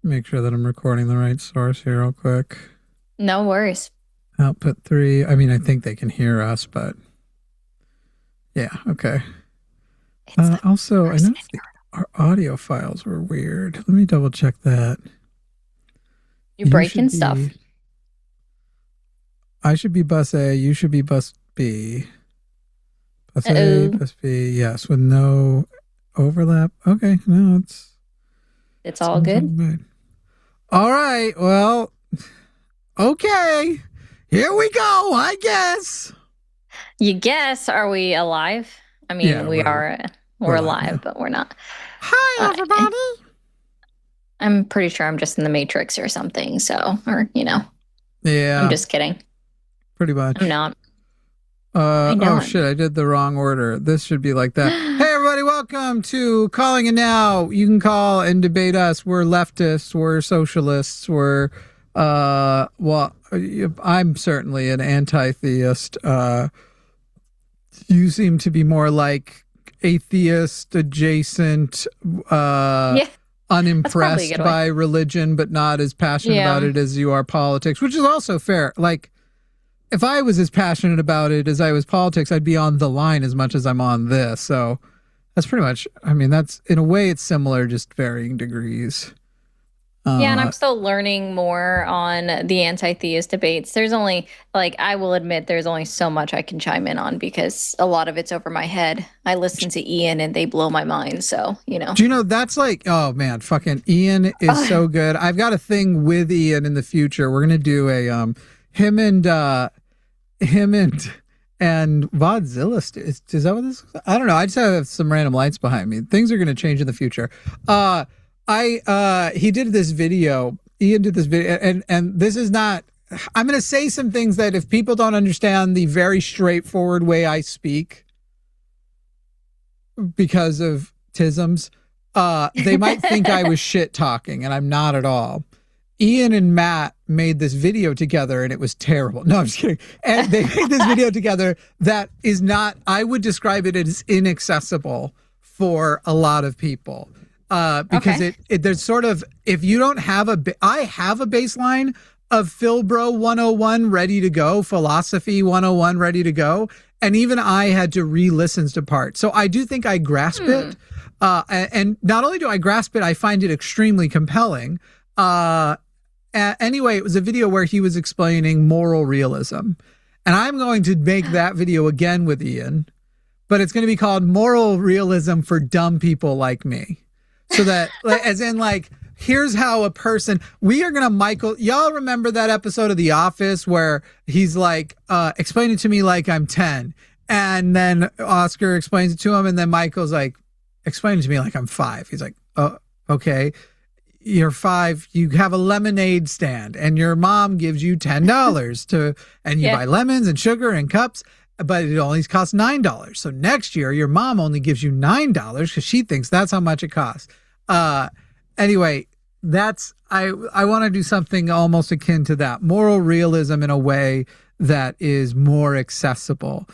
Make sure that I'm recording the right source here real quick. No worries. Output 3. I mean, I think they can hear us, but yeah, okay. It's the Also, I person in noticed our audio files were weird. Let me double check that. You're You breaking should stuff. be, I should be bus A, you should be bus B. Bus A, Uh-oh. bus B, yes, with no overlap. Okay, no, It's all sounds all good. good. All right, well, okay. Here we go, I guess. You guess, are we alive? I mean, Yeah, we we're are, we're we're live now. alive, but we're not. Hi, Uh, everybody. I'm pretty sure I'm just in the Matrix or something. So, I'm Yeah, just kidding. pretty I'm much. not. I Oh know shit, I did the wrong order. This should be like that. Hey, everybody, welcome to Calling It Now. You can call and debate us. We're leftists, we're socialists, well, I'm certainly an anti-theist. You seem to be more like atheist adjacent, Yeah, that's probably a unimpressed good way. by religion, but not as passionate about Yeah. it as you are politics, which is also fair. Like, if I was as passionate about it as I was politics, I'd be on the line as much as I'm on this. So that's pretty much, I mean, that's in a way it's similar, just varying degrees. Yeah, and Uh, I'm still learning more on the anti-theist debates. There's only, like, I will admit there's only so much I can chime in on because a lot of it's over my head. I listen to Ian and they blow my mind. So. do you know that's like, oh man, fucking Ian is so good. I've got a thing with Ian in the future. We're gonna do a him and him and Vodzilla. Is that what this is? I don't know. I just have some random lights behind me. Things are gonna change in the future. He did this video. Ian did this video, and this is not. I'm gonna say some things that if people don't understand the very straightforward way I speak because of tisms, they might think I was shit talking, and I'm not at all. Ian and Matt made this video together and it was terrible. No, I'm just kidding. And they made this video together that is not, I would describe it as inaccessible for a lot of people. Because Okay. there's sort of, if you don't have I have a baseline of Philbro 101 ready to go, philosophy 101 ready to go. And even I had to re-listen to parts. So I do think I grasp Hmm. it. And not only do I grasp it, I find it extremely compelling. Anyway, it was a video where he was explaining moral realism. And I'm going to make that video again with Ian, but it's going to be called Moral Realism for Dumb People Like Me. So that, as in, like, here's how a person, we are going to, y'all remember that episode of The Office where he's like, explain it to me like I'm 10. And then Oscar explains it to him. And then Michael's like, explain it to me like I'm 5. He's like, oh, okay. You're 5, you have a lemonade stand and your mom gives you $10 and you Yeah. buy lemons and sugar and cups, but it only costs $9. So next year your mom only gives you $9 because she thinks that's how much it costs. Anyway, I want to do something almost akin to that, moral realism in a way that is more accessible.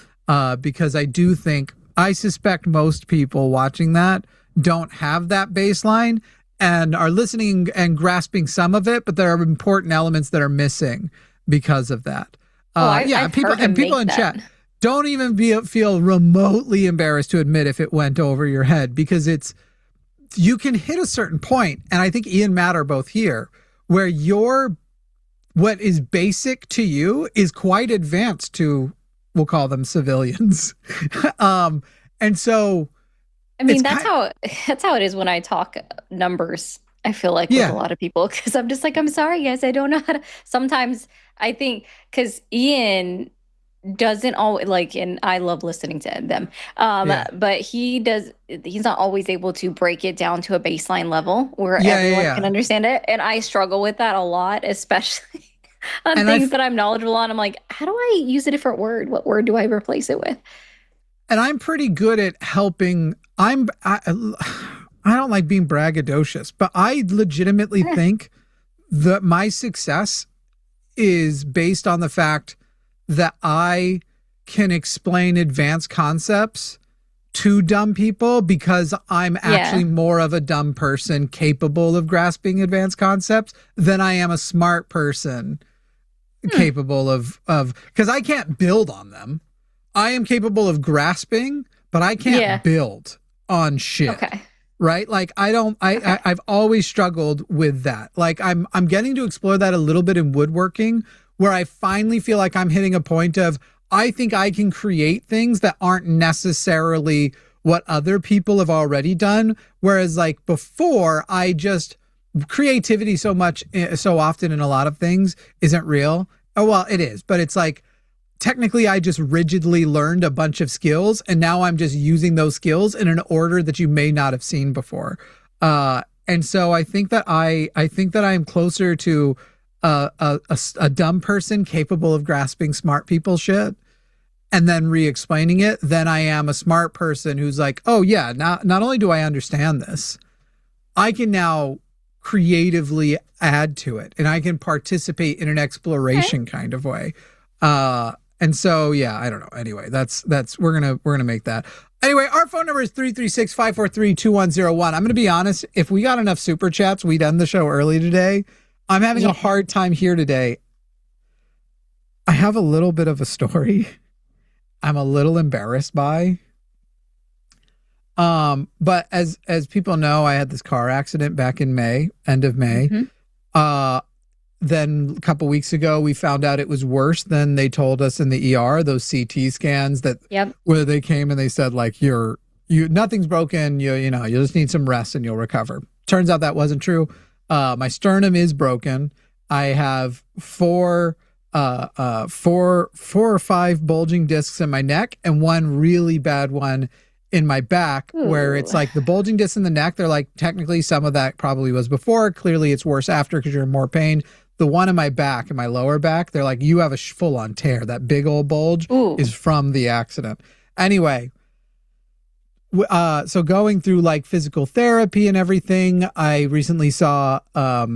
Because I suspect most people watching that don't have that baseline and are listening and grasping some of it, but there are important elements that are missing because of that. Oh, Yeah, I've heard him people make in that. chat don't even feel remotely embarrassed to admit if it went over your head, because you can hit a certain point, and I think Ian and Matt are both here, where what is basic to you is quite advanced to, we'll call them civilians. And so I it's mean, kind that's how it is when I talk numbers. I feel like with a yeah, lot of people because I'm just like, I'm sorry, guys, I don't know how to. Sometimes I think because Ian doesn't always like, and I love listening to them. yeah, But he's not always able to break it down to a baseline level where yeah, yeah, everyone can yeah. understand it. And I struggle with that a lot, especially on And things that I'm knowledgeable on. I'm like, how do I use a different word? What word do I replace it with? I'm pretty good at helping. I don't like being braggadocious, but I legitimately Eh, think that my success is based on the fact that I can explain advanced concepts to dumb people because I'm actually more of a dumb person capable of grasping advanced concepts than I am a smart person capable of because I can't build on them. I am capable of grasping, but I can't build on shit. Okay. Right? Like I've always struggled with that. Like I'm getting to explore that a little bit in woodworking, where I finally feel like I'm hitting a point of I think I can create things that aren't necessarily what other people have already done. Whereas like before, creativity so often in a lot of things isn't real. Oh, well, it is, but it's like, technically I just rigidly learned a bunch of skills and now I'm just using those skills in an order that you may not have seen before. And so I think that I am closer to a dumb person capable of grasping smart people shit and then re-explaining it than I am a smart person who's like, oh yeah, not only do I understand this, I can now creatively add to it and I can participate in an exploration kind of way. And so, yeah, I don't know. Anyway, we're gonna make that. Anyway, our phone number is 336-543-2101. I'm going to be honest. If we got enough super chats, we'd end the show early today. I'm having a hard time here today. I have a little bit of a story I'm a little embarrassed by. But as people know, I had this car accident back in May, end of May. Then a couple weeks ago, we found out it was worse than they told us in the ER, those CT scans where they came and they said, like, nothing's broken. You just need some rest and you'll recover. Turns out that wasn't true. My sternum is broken. I have four or five bulging discs in my neck and one really bad one in my back. Ooh. Where it's like the bulging discs in the neck. They're like, technically some of that probably was before. Clearly it's worse after because you're in more pain. The one in my back, in my lower back, they're like, you have a full-on tear. That big old bulge is from the accident. Anyway, so going through like physical therapy and everything, I recently saw a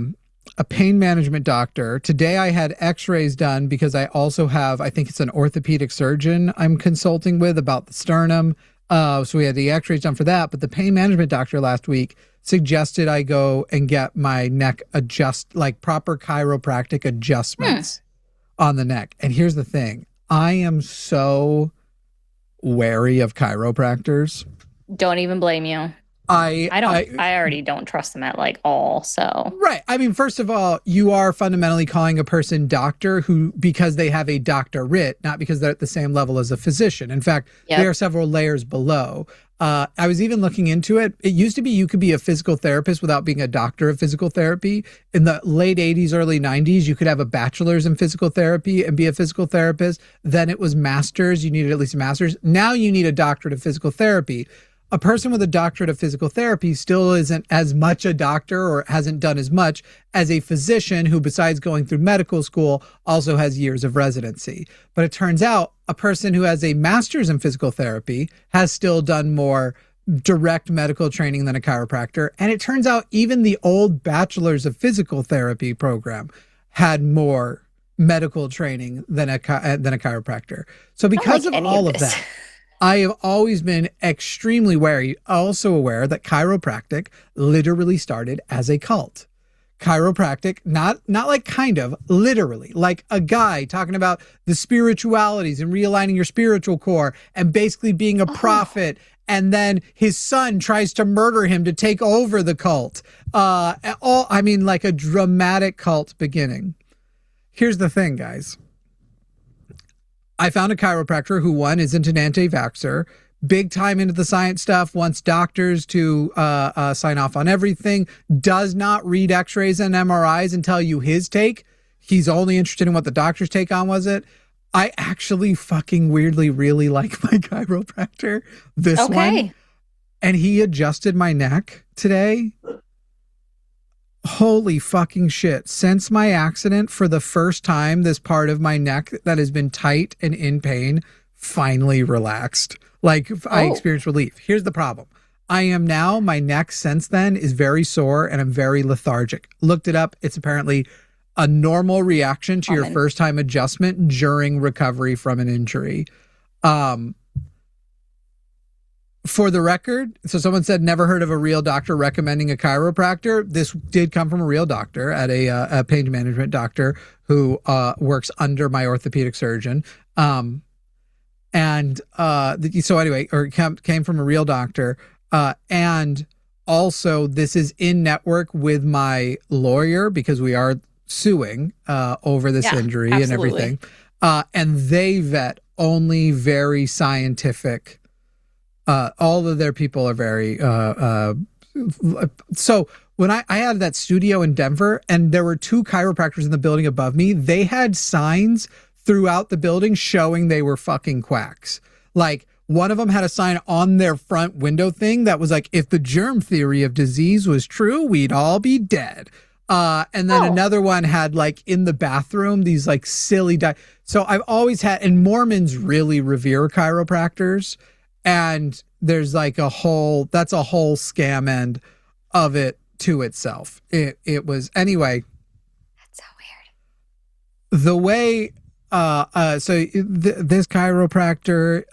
pain management doctor. Today I had x-rays done because I also have, I think it's an orthopedic surgeon I'm consulting with about the sternum. So we had the x-rays done for that. But the pain management doctor last week suggested I go and get my neck like proper chiropractic adjustments on the neck. And here's the thing. I am so wary of chiropractors. Don't even blame you. I already don't trust them at like all. So right. I mean, first of all, you are fundamentally calling a person doctor because they have a doctorate, not because they're at the same level as a physician. In fact, there are several layers below. I was even looking into it. It used to be you could be a physical therapist without being a doctor of physical therapy. In the late 80s, early 90s, you could have a bachelor's in physical therapy and be a physical therapist. Then it was master's. You needed at least a master's. Now you need a doctorate of physical therapy. A person with a doctorate of physical therapy still isn't as much a doctor or hasn't done as much as a physician who, besides going through medical school, also has years of residency. But it turns out a person who has a master's in physical therapy has still done more direct medical training than a chiropractor. And it turns out even the old bachelor's of physical therapy program had more medical training than a chiropractor. So because of all of that, I have always been extremely wary, also aware that chiropractic literally started as a cult. Chiropractic, not like kind of, literally, like a guy talking about the spiritualities and realigning your spiritual core and basically being a prophet. And then his son tries to murder him to take over the cult. Like a dramatic cult beginning. Here's the thing, guys. I found a chiropractor who, one, isn't an anti-vaxxer, big time into the science stuff, wants doctors to sign off on everything, does not read x-rays and MRIs and tell you his take. He's only interested in what the doctor's take on was it. I actually fucking weirdly really like my chiropractor, this one. And he adjusted my neck today. Holy fucking shit. Since my accident, for the first time, this part of my neck that has been tight and in pain finally relaxed. Like I experienced relief. Here's the problem. My neck since then is very sore and I'm very lethargic. Looked it up. It's apparently a normal reaction to your first time adjustment during recovery from an injury. For the record, so someone said never heard of a real doctor recommending a chiropractor. This did come from a real doctor at a pain management doctor who works under my orthopedic surgeon. And so anyway, or came from a real doctor. And also, this is in network with my lawyer because we are suing over this injury and everything. And they vet only very scientific. All of their people are very so when I had that studio in Denver and there were two chiropractors in the building above me, they had signs throughout the building showing they were fucking quacks. Like one of them had a sign on their front window thing that was like, if the germ theory of disease was true, we'd all be dead. And then another one had like in the bathroom, these like silly, so I've always had, and Mormons really revere chiropractors. And there's like that's a whole scam end of it to itself. It was anyway. That's so weird. The way, this chiropractor,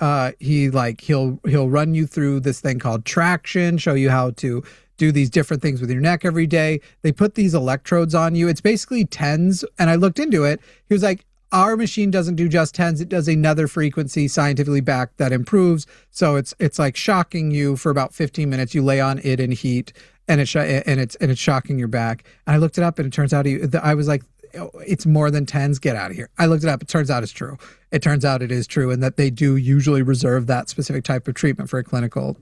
he'll run you through this thing called traction, show you how to do these different things with your neck every day. They put these electrodes on you. It's basically tens. And I looked into it. He was like, our machine doesn't do just tens. It does another frequency scientifically backed that improves. So it's like shocking you for about 15 minutes. You lay on it in heat and it's shocking your back. And I looked it up and it turns out I was like, it's more than tens. Get out of here. I looked it up. It turns out it's true. It turns out it is true. And that they do usually reserve that specific type of treatment for a clinical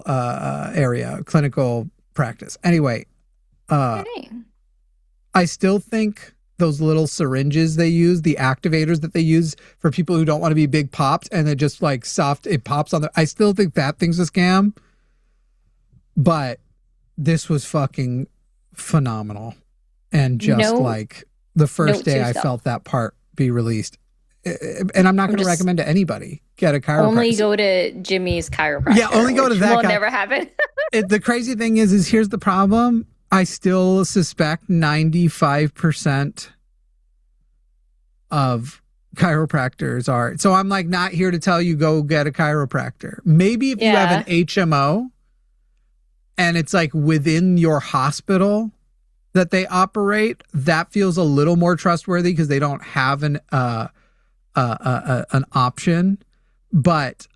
area, clinical practice. Anyway, I still think those little syringes they use, the activators that they use for people who don't want to be big pops, and it just like it pops on I still think that thing's a scam. But this was fucking phenomenal. And just like the first day I felt that part be released. And I'm not going to recommend to anybody get a chiropractor. Only go to Jimmy's chiropractor. Yeah, only go to that will guy. Never happen. The crazy thing is here's the problem. I still suspect 95% of chiropractors are. So I'm like not here to tell you go get a chiropractor. Maybe if you have an HMO and it's like within your hospital that they operate, that feels a little more trustworthy because they don't have an option. But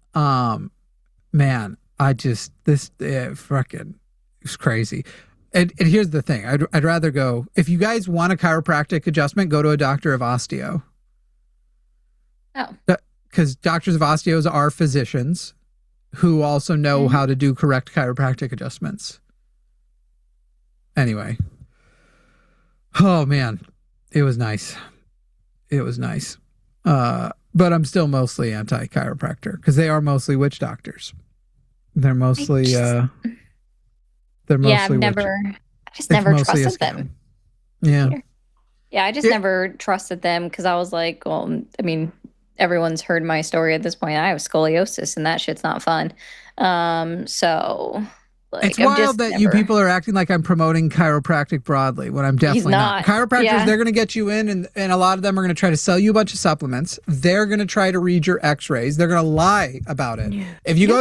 man, fucking it's crazy. And here's the thing. I'd rather go, if you guys want a chiropractic adjustment, go to a doctor of osteo. Oh. Because doctors of osteos are physicians who also know how to do correct chiropractic adjustments. Anyway. Oh, man. It was nice. It was nice. But I'm still mostly anti-chiropractor because they are mostly witch doctors. They're mostly... I just never trusted them. Yeah. Yeah, I just never trusted them because I was like, well, I mean, everyone's heard my story at this point. I have scoliosis and that shit's not fun. So like, it's wild that you people are acting like I'm promoting chiropractic broadly when I'm definitely not. Chiropractors, they're going to get you in and a lot of them are going to try to sell you a bunch of supplements. They're going to try to read your x-rays. They're going to lie about it. If you go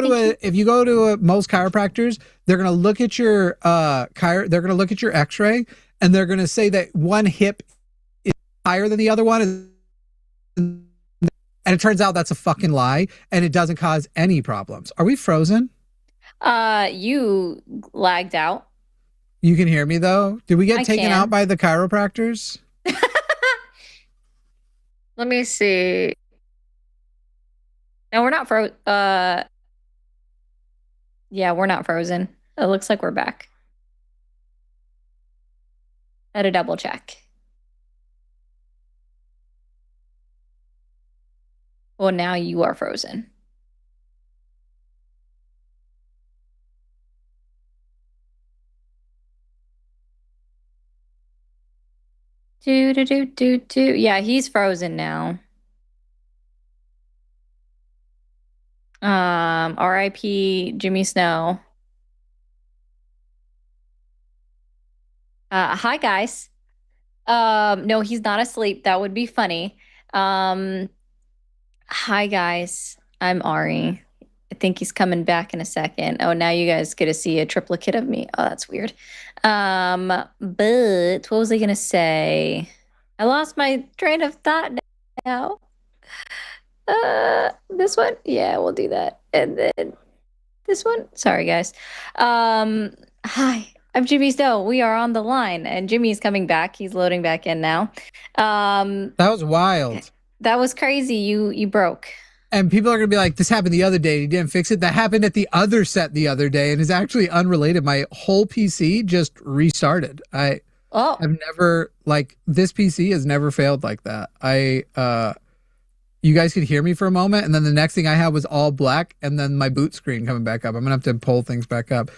to most chiropractors, they're going to look at your they're going to look at your x-ray and they're going to say that one hip is higher than the other one. And it turns out that's a fucking lie and it doesn't cause any problems. Are we frozen? You lagged out. You can hear me though? Did we get taken out by the chiropractors? Let me see. No, we're not yeah, we're not frozen. It looks like we're back. I had to double check. Well, now you are frozen. Yeah, he's frozen now. R.I.P. Jimmy Snow. Hi guys. No, he's not asleep. That would be funny. Hi guys. I'm Ari. think he's coming back in a second. Oh, now you guys get to see a triplicate of me. Oh, that's weird. But what was I gonna say? I lost my train of thought now. This one? Yeah, we'll do that. And then this one? Sorry, guys. Hi, I'm Jimmy Snow. We are on the line, and Jimmy's coming back. He's loading back in now. That was wild. That was crazy. You broke. And people are going to be like, this happened the other day. He didn't fix it. That happened at the other set the other day and is actually unrelated. My whole PC just restarted. I've never, like, this PC has never failed like that. You guys could hear me for a moment, and then the next thing I had was all black, and then my boot screen coming back up. I'm going to have to pull things back up.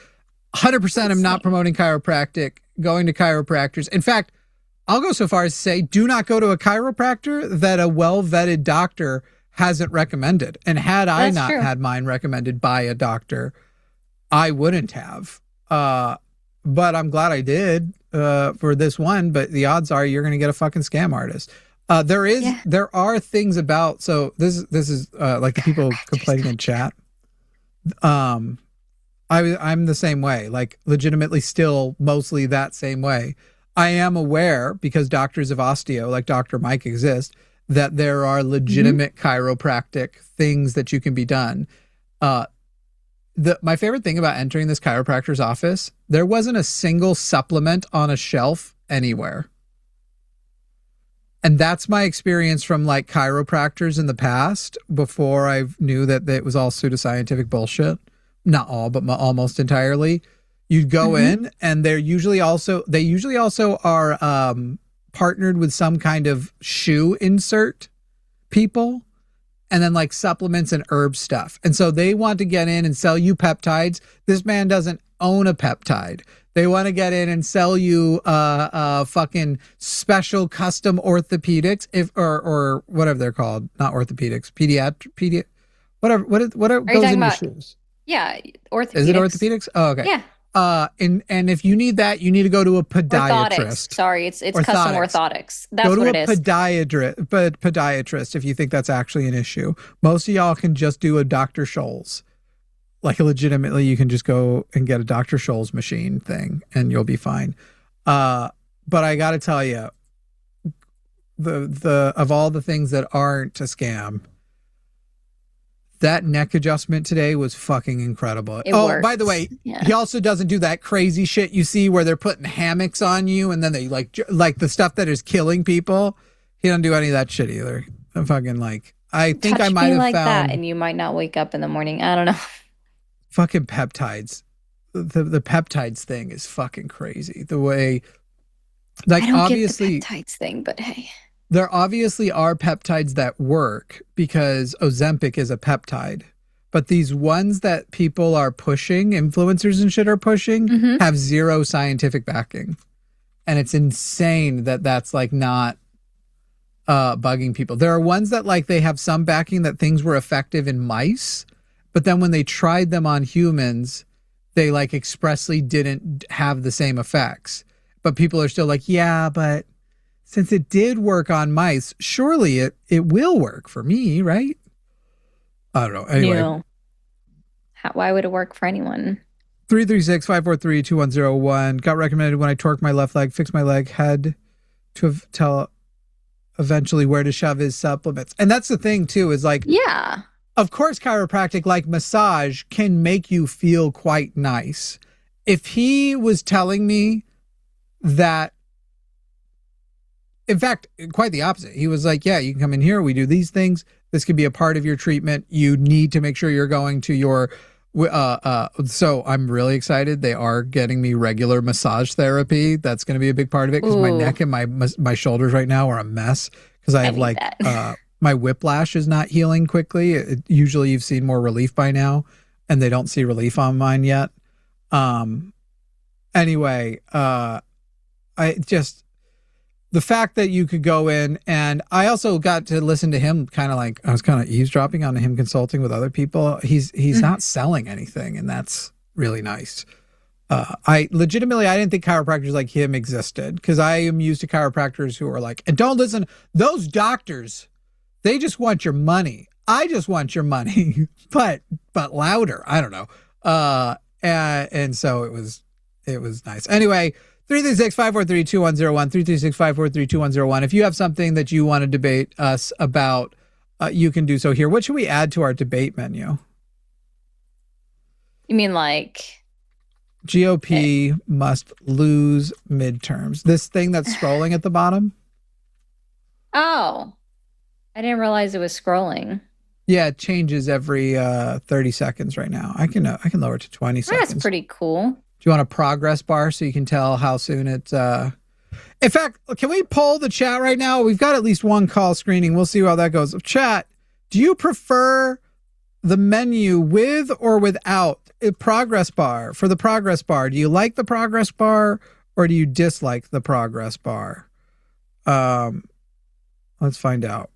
100% I'm not promoting chiropractic, going to chiropractors. In fact, I'll go so far as to say, do not go to a chiropractor that a well-vetted doctor hasn't recommended. And had I not had mine recommended by a doctor, I wouldn't have. But I'm glad I did for this one. But the odds are you're going to get a fucking scam artist. There are things about, so this is like the people complaining in chat. I'm the same way, like legitimately still mostly that same way. I am aware, because doctors of osteo like Dr. Mike exist, that there are legitimate chiropractic things that you can be done. My favorite thing about entering this chiropractor's office, there wasn't a single supplement on a shelf anywhere. And that's my experience from like chiropractors in the past, before I knew that it was all pseudoscientific bullshit. Not all, but almost entirely. You'd go in, and they usually also are partnered with some kind of shoe insert people, and then like supplements and herb stuff. And so they want to get in and sell you peptides. This man doesn't own a peptide. They want to get in and sell you fucking special custom orthopedics, or whatever they're called. Not orthopedics, whatever. What goes in your shoes? Yeah, orthopedics. Is it orthopedics? Oh, okay. Yeah. And if you need that, you need to go to a podiatrist. Orthotics. Sorry, it's custom orthotics. That's what it is. Go to a podiatrist if you think that's actually an issue. Most of y'all can just do a Dr. Scholl's. Like, legitimately, you can just go and get a Dr. Scholl's machine thing, and you'll be fine. But I got to tell you, the of all the things that aren't a scam, that neck adjustment today was fucking incredible. It works. By the way, he also doesn't do that crazy shit you see where they're putting hammocks on you and then they like the stuff that is killing people. He doesn't do any of that shit either. I'm fucking like, I think I might have like found that, and you might not wake up in the morning. I don't know. Fucking peptides. The peptides thing is fucking crazy. The way, like, I don't obviously get the peptides thing, but hey. There obviously are peptides that work because Ozempic is a peptide. But these ones that people are pushing, influencers and shit are pushing, have zero scientific backing. And it's insane that that's like not bugging people. There are ones that like they have some backing that things were effective in mice. But then when they tried them on humans, they like expressly didn't have the same effects. But people are still like, yeah, but since it did work on mice, surely it will work for me, right? I don't know. Anyway. Why would it work for anyone? 336-543-2101. Got recommended when I torque my left leg, fix my leg, had to tell eventually where to shove his supplements. And that's the thing too, is like, yeah, of course, chiropractic, like massage, can make you feel quite nice. If he was telling me that, in fact, quite the opposite. He was like, yeah, you can come in here. We do these things. This could be a part of your treatment. You need to make sure you're going to your, so I'm really excited. They are getting me regular massage therapy. That's going to be a big part of it because my neck and my shoulders right now are a mess because I have like, my whiplash is not healing quickly. Usually you've seen more relief by now and they don't see relief on mine yet. Anyway, the fact that you could go in, and I also got to listen to him I was kind of eavesdropping on him consulting with other people. He's not selling anything, and that's really nice. I didn't think chiropractors like him existed because I am used to chiropractors who are like, and don't listen, those doctors, they just want your money. I just want your money, but louder. I don't know. And so it was nice. Anyway, 336-543-2101, 336-543-2101. If you have something that you want to debate us about, you can do so here. What should we add to our debate menu? You mean like GOP must lose midterms. This thing that's scrolling at the bottom? Oh, I didn't realize it was scrolling. Yeah, it changes every 30 seconds right now. I can lower it to 20 seconds. That's pretty cool. Do you want a progress bar so you can tell how soon it's In fact, can we poll the chat right now? We've got at least one call screening. We'll see how that goes. Chat, do you prefer the menu with or without a progress bar? For the progress bar, do you like the progress bar or do you dislike the progress bar? Let's find out.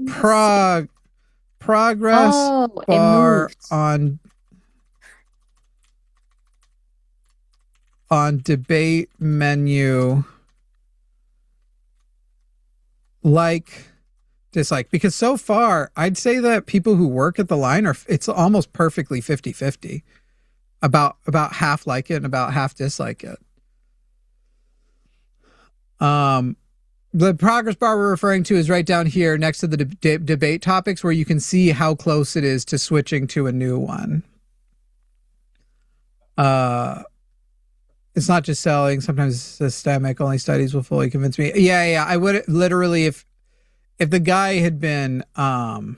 Progress bar on debate menu, like, dislike, because so far I'd say that people who work at the line it's almost perfectly 50-50. About half like it and about half dislike it. The progress bar we're referring to is right down here next to the debate topics, where you can see how close it is to switching to a new one. It's not just selling. Sometimes it's systemic. Only studies will fully convince me. Yeah. I would literally, if the guy had been, I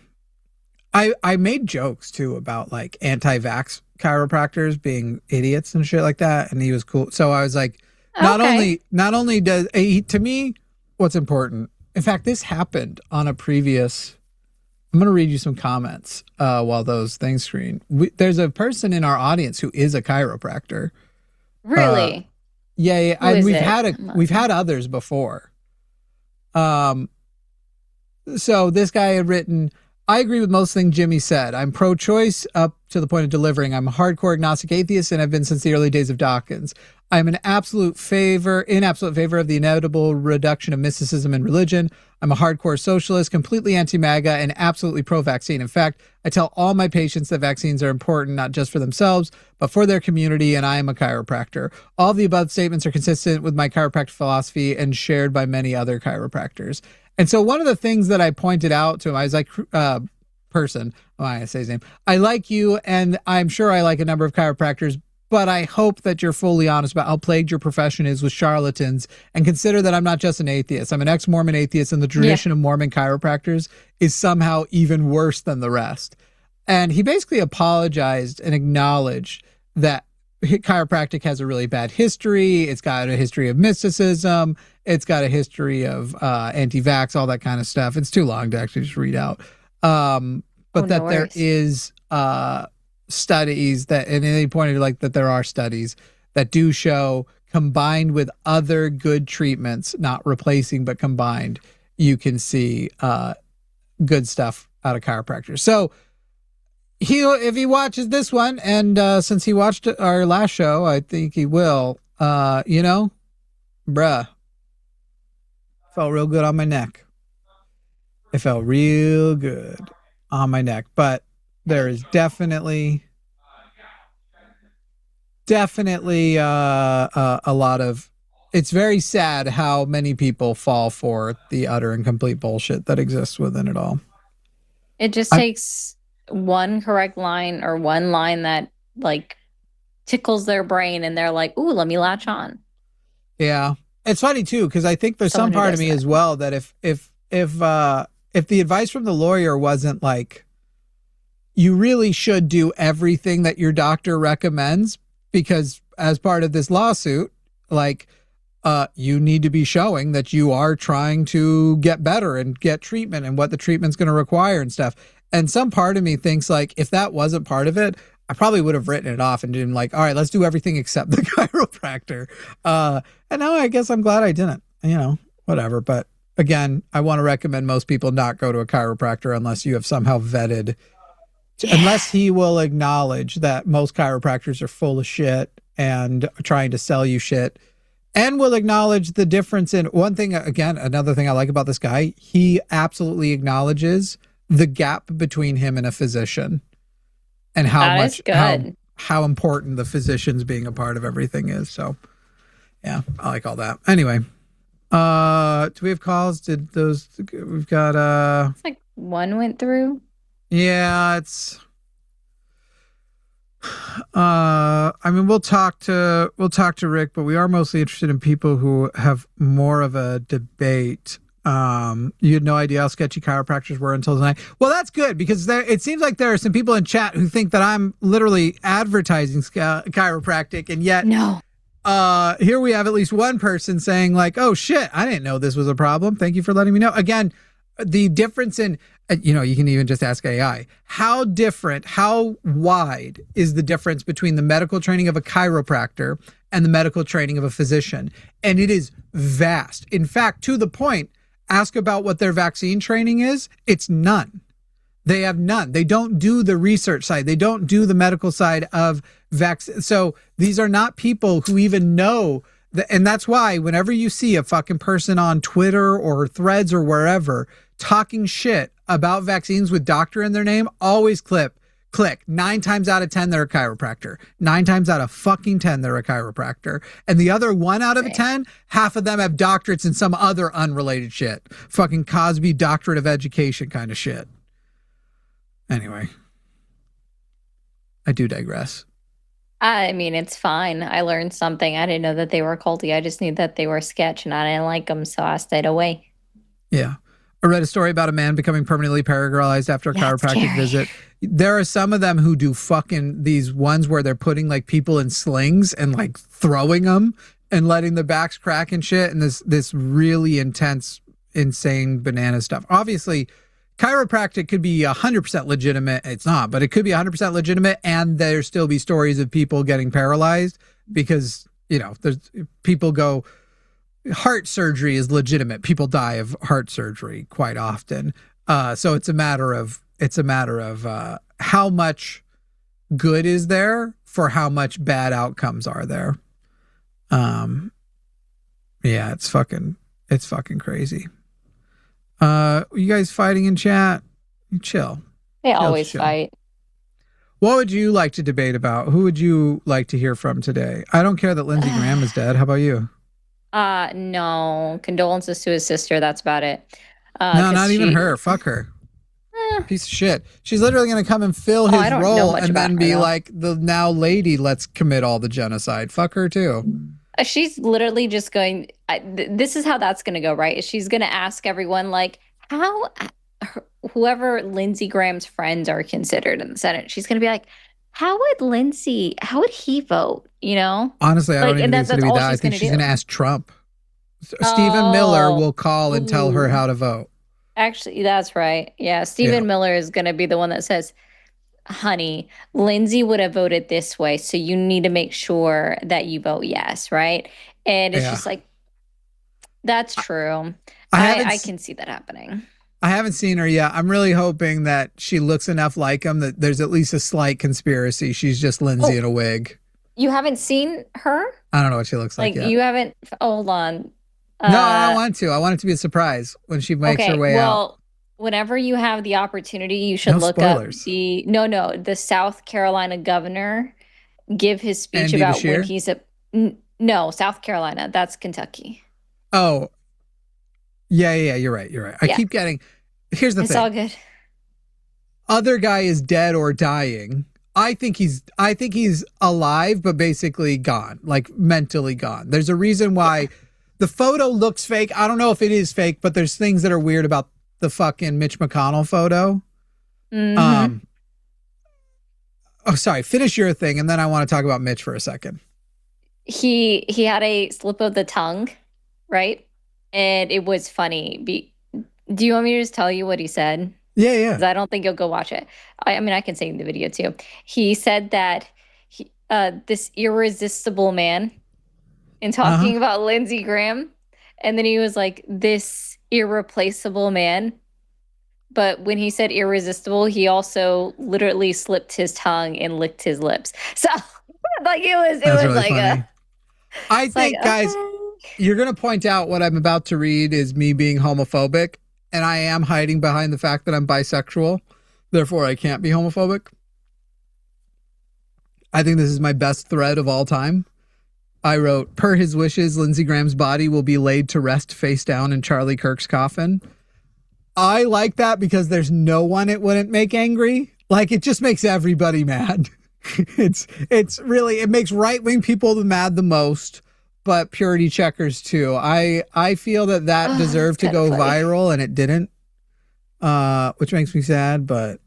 made jokes too about like anti-vax chiropractors being idiots and shit like that, and he was cool. So I was like, not only does he, to me, what's important. In fact, this happened on a previous. I'm going to read you some comments while those things screen. There's a person in our audience who is a chiropractor. Really? Yeah. And we've had others before. So this guy had written, I agree with most things Jimmy said. I'm pro-choice up to the point of delivering. I'm a hardcore agnostic atheist and have been since the early days of Dawkins. I'm in absolute favor of the inevitable reduction of mysticism in religion. I'm a hardcore socialist, completely anti-MAGA, and absolutely pro-vaccine. In fact, I tell all my patients that vaccines are important, not just for themselves, but for their community, and I am a chiropractor. All of the above statements are consistent with my chiropractic philosophy and shared by many other chiropractors. And so one of the things that I pointed out to him, I was like, person, I say his name, I like you, and I'm sure I like a number of chiropractors, but I hope that you're fully honest about how plagued your profession is with charlatans, and consider that I'm not just an atheist. I'm an ex-Mormon atheist, and the tradition of Mormon chiropractors is somehow even worse than the rest. And he basically apologized and acknowledged that chiropractic has a really bad history. It's got a history of mysticism. It's got a history of anti-vax, all that kind of stuff. It's too long to actually just read out. But there is studies that, and he pointed like that there are studies that do show, combined with other good treatments, not replacing but combined, you can see good stuff out of chiropractors. So if he watches this one, and since he watched our last show, I think he will, bruh, felt real good on my neck. It felt real good on my neck, but there is definitely a lot of, it's very sad how many people fall for the utter and complete bullshit that exists within it all. It just takes one correct line or one line that like tickles their brain and they're like, ooh, let me latch on. Yeah. It's funny too, because I think there's some part of me as well that if the advice from the lawyer wasn't like, you really should do everything that your doctor recommends, because as part of this lawsuit, like, you need to be showing that you are trying to get better and get treatment and what the treatment's going to require and stuff. And some part of me thinks like, if that wasn't part of it, I probably would have written it off and been like, all right, let's do everything except the chiropractor. And now I guess I'm glad I didn't, whatever. But again, I want to recommend most people not go to a chiropractor unless you have somehow vetted, unless he will acknowledge that most chiropractors are full of shit and trying to sell you shit, and will acknowledge the difference in one thing. Again, another thing I like about this guy, he absolutely acknowledges the gap between him and a physician, and That is good. how important the physicians being a part of everything is. So yeah, I like all that. Anyway, do we have calls? We've got It's like one went through. yeah, it's I mean, we'll talk to Rick, but we are mostly interested in people who have more of a debate. You had no idea how sketchy chiropractors were until tonight. Well, that's good, because it seems like there are some people in chat who think that I'm literally advertising chiropractic, and yet No. here we have at least one person saying like, oh shit, I didn't know this was a problem. Thank you for letting me know. Again, the difference in, you can even just ask AI, how wide is the difference between the medical training of a chiropractor and the medical training of a physician? And it is vast. In fact, to the point, ask about what their vaccine training is. It's none. They have none. They don't do the research side. They don't do the medical side of vaccine. So these are not people who even know that. And that's why whenever you see a fucking person on Twitter or Threads or wherever talking shit about vaccines with doctor in their name, always click. 9 times out of 10, they're a chiropractor. 9 times out of fucking 10, they're a chiropractor. And the other 1 out of 10, half of them have doctorates in some other unrelated shit. Fucking Cosby doctorate of education kind of shit. Anyway, I do digress. I mean, it's fine. I learned something. I didn't know that they were culty. I just knew that they were sketch, and I didn't like them, so I stayed away. Yeah. I read a story about a man becoming permanently paralyzed after a chiropractic visit. There are some of them who do fucking these ones where they're putting like people in slings and like throwing them and letting the backs crack and shit. And this really intense, insane banana stuff. Obviously, chiropractic could be 100% legitimate. It's not, but it could be 100% legitimate. And there still be stories of people getting paralyzed because, there's people go, heart surgery is legitimate. People die of heart surgery quite often. So it's a matter of how much good is there for how much bad outcomes are there. Yeah, it's fucking crazy. You guys fighting in chat? Chill. They always fight. What would you like to debate about? Who would you like to hear from today? I don't care that Lindsey Graham is dead. How about you? No. Condolences to his sister. That's about it. No, not even her. Fuck her. Piece of shit. She's literally going to come and fill his role and then be like, the now lady, let's commit all the genocide. Fuck her too. She's literally just going, this is how that's going to go, right? She's going to ask everyone like, whoever Lindsey Graham's friends are considered in the Senate, she's going to be like, how would he vote? Honestly, I don't even think it's going to be that. I think she's going to ask Trump. Stephen Miller will call and tell her how to vote. Actually, that's right. Yeah, Stephen Miller is going to be the one that says, honey, Lindsey would have voted this way, so you need to make sure that you vote yes, right? And it's just like, that's true. I can see that happening. I haven't seen her yet. I'm really hoping that she looks enough like him that there's at least a slight conspiracy. She's just Lindsey in a wig. You haven't seen her? I don't know what she looks like yet. You haven't? Hold on. No, I don't want to. I want it to be a surprise when she makes her way out. Whenever you have the opportunity, you should look up the South Carolina governor give his speech about when he's no, South Carolina. That's Kentucky. Oh, yeah, you're right. I keep getting, here's the thing. It's all good. Other guy is dead or dying. I think he's alive, but basically gone, like mentally gone. There's a reason why the photo looks fake. I don't know if it is fake, but there's things that are weird about the fucking Mitch McConnell photo. Mm-hmm. Oh, sorry. Finish your thing, and then I want to talk about Mitch for a second. He had a slip of the tongue, right? And it was funny. Do you want me to just tell you what he said? Yeah. Because I don't think you'll go watch it. I mean, I can say in the video too. He said that this irresistible man, in talking about Lindsey Graham, and then he was like, this irreplaceable man. But when he said irresistible, he also literally slipped his tongue and licked his lips. So like it was really like funny. I think, guys, you're going to point out what I'm about to read is me being homophobic. and I am hiding behind the fact that I'm bisexual, therefore I can't be homophobic. I think this is my best thread of all time. I wrote, per his wishes, Lindsey Graham's body will be laid to rest face down in Charlie Kirk's coffin. I like that because there's no one it wouldn't make angry. Like, it just makes everybody mad. It's really, it makes right-wing people mad the most, but purity checkers too. I feel that deserved to go viral and it didn't, which makes me sad, but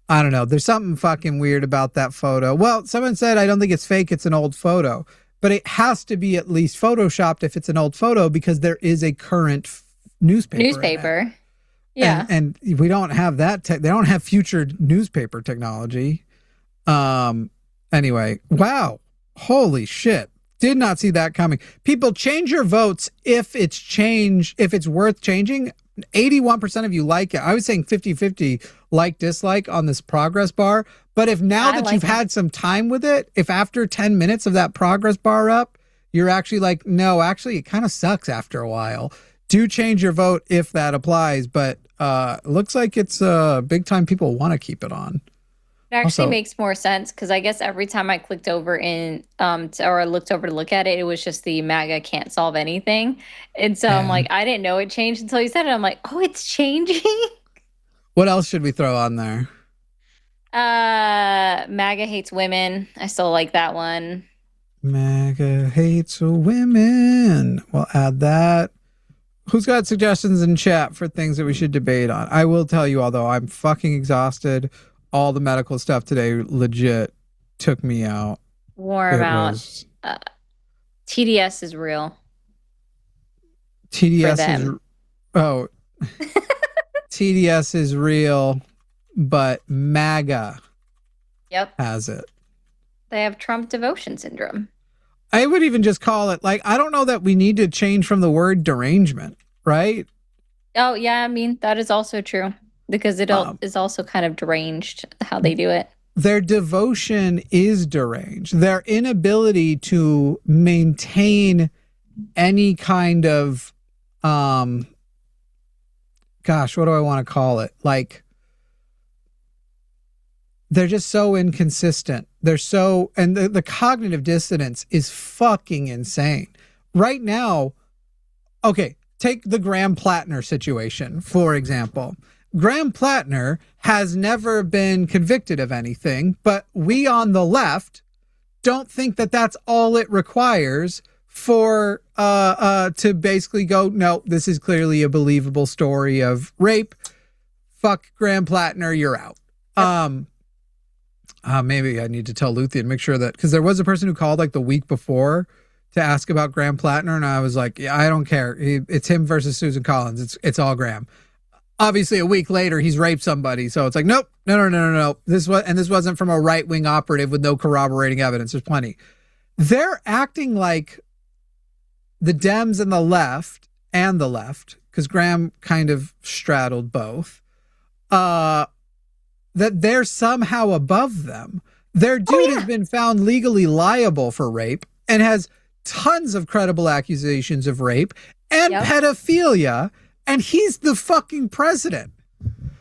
I don't know. There's something fucking weird about that photo. Well, someone said, I don't think it's fake. It's an old photo, but it has to be at least photoshopped if it's an old photo because there is a current newspaper. Yeah. And we don't have that. They don't have future newspaper technology. Anyway, wow. Holy shit. Did not see that coming. People, change your votes if it's worth changing. 81% of you like it. I was saying 50-50 like dislike on this progress bar. But if now that you've had some time with it, if after 10 minutes of that progress bar up, you're actually like, no, actually it kind of sucks after a while. Do change your vote if that applies. But looks like it's big time people want to keep it on. It actually makes more sense because I guess every time I clicked over or looked over to look at it, it was just the MAGA can't solve anything. And so I'm like, I didn't know it changed until you said it. I'm like, oh, it's changing. What else should we throw on there? MAGA hates women. I still like that one. MAGA hates women. We'll add that. Who's got suggestions in chat for things that we should debate on? I will tell you, although I'm fucking exhausted. All the medical stuff today legit took me out. TDS is real. TDS TDS is real, but MAGA has it. They have Trump devotion syndrome. I would even just call it, like, I don't know that we need to change from the word derangement, right? Oh, yeah, I mean, that is also true. Because it is also kind of deranged how they do it. Their devotion is deranged. Their inability to maintain any kind of, gosh, what do I want to call it? Like, they're just so inconsistent. They're so, and the cognitive dissonance is fucking insane. Right now, okay, take the Graham Plattner situation, for example. Graham Plattner has never been convicted of anything, but we on the left don't think that that's all it requires for to basically go, no, this is clearly a believable story of rape. Fuck Graham Plattner, you're out. Maybe I need to tell Luthien, make sure that, because there was a person who called like the week before to ask about Graham Plattner, and I was like, yeah, I don't care. It's him versus Susan Collins. It's all Graham. Obviously, a week later, he's raped somebody. So it's like, nope, no. This wasn't from a right-wing operative with no corroborating evidence. There's plenty. They're acting like the Dems and the left, because Graham kind of straddled both, that they're somehow above them. Their dude has been found legally liable for rape and has tons of credible accusations of rape and pedophilia. And he's the fucking president.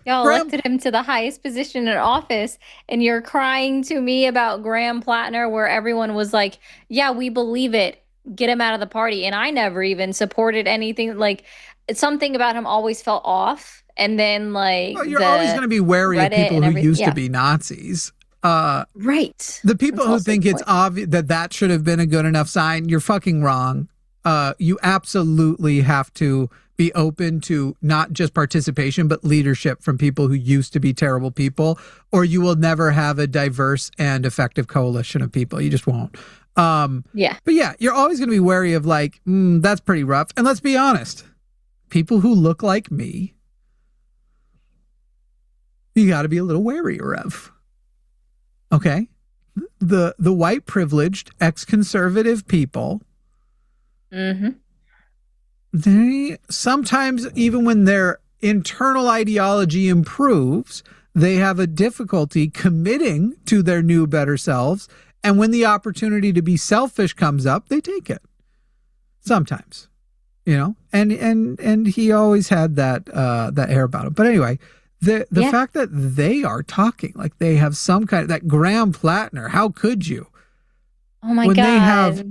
Y'all elected him to the highest position in office, and you're crying to me about Graham Plattner, where everyone was like, yeah, we believe it. Get him out of the party. And I never even supported anything. Like, something about him always felt off. And then, like, you're always going to be wary of people who used to be Nazis. Right. The people who think it's obvious that should have been a good enough sign, you're fucking wrong. You absolutely have to be open to not just participation, but leadership from people who used to be terrible people, or you will never have a diverse and effective coalition of people. You just won't. But yeah, you're always going to be wary of like, that's pretty rough. And let's be honest, people who look like me, you got to be a little warier of. Okay? The white privileged ex-conservative people, they sometimes, even when their internal ideology improves, they have a difficulty committing to their new, better selves. And when the opportunity to be selfish comes up, they take it. Sometimes. you know, and he always had that air about him. But anyway, the fact that they are talking like they have some kind of that Graham Plattner, how could you? Oh my When God. they have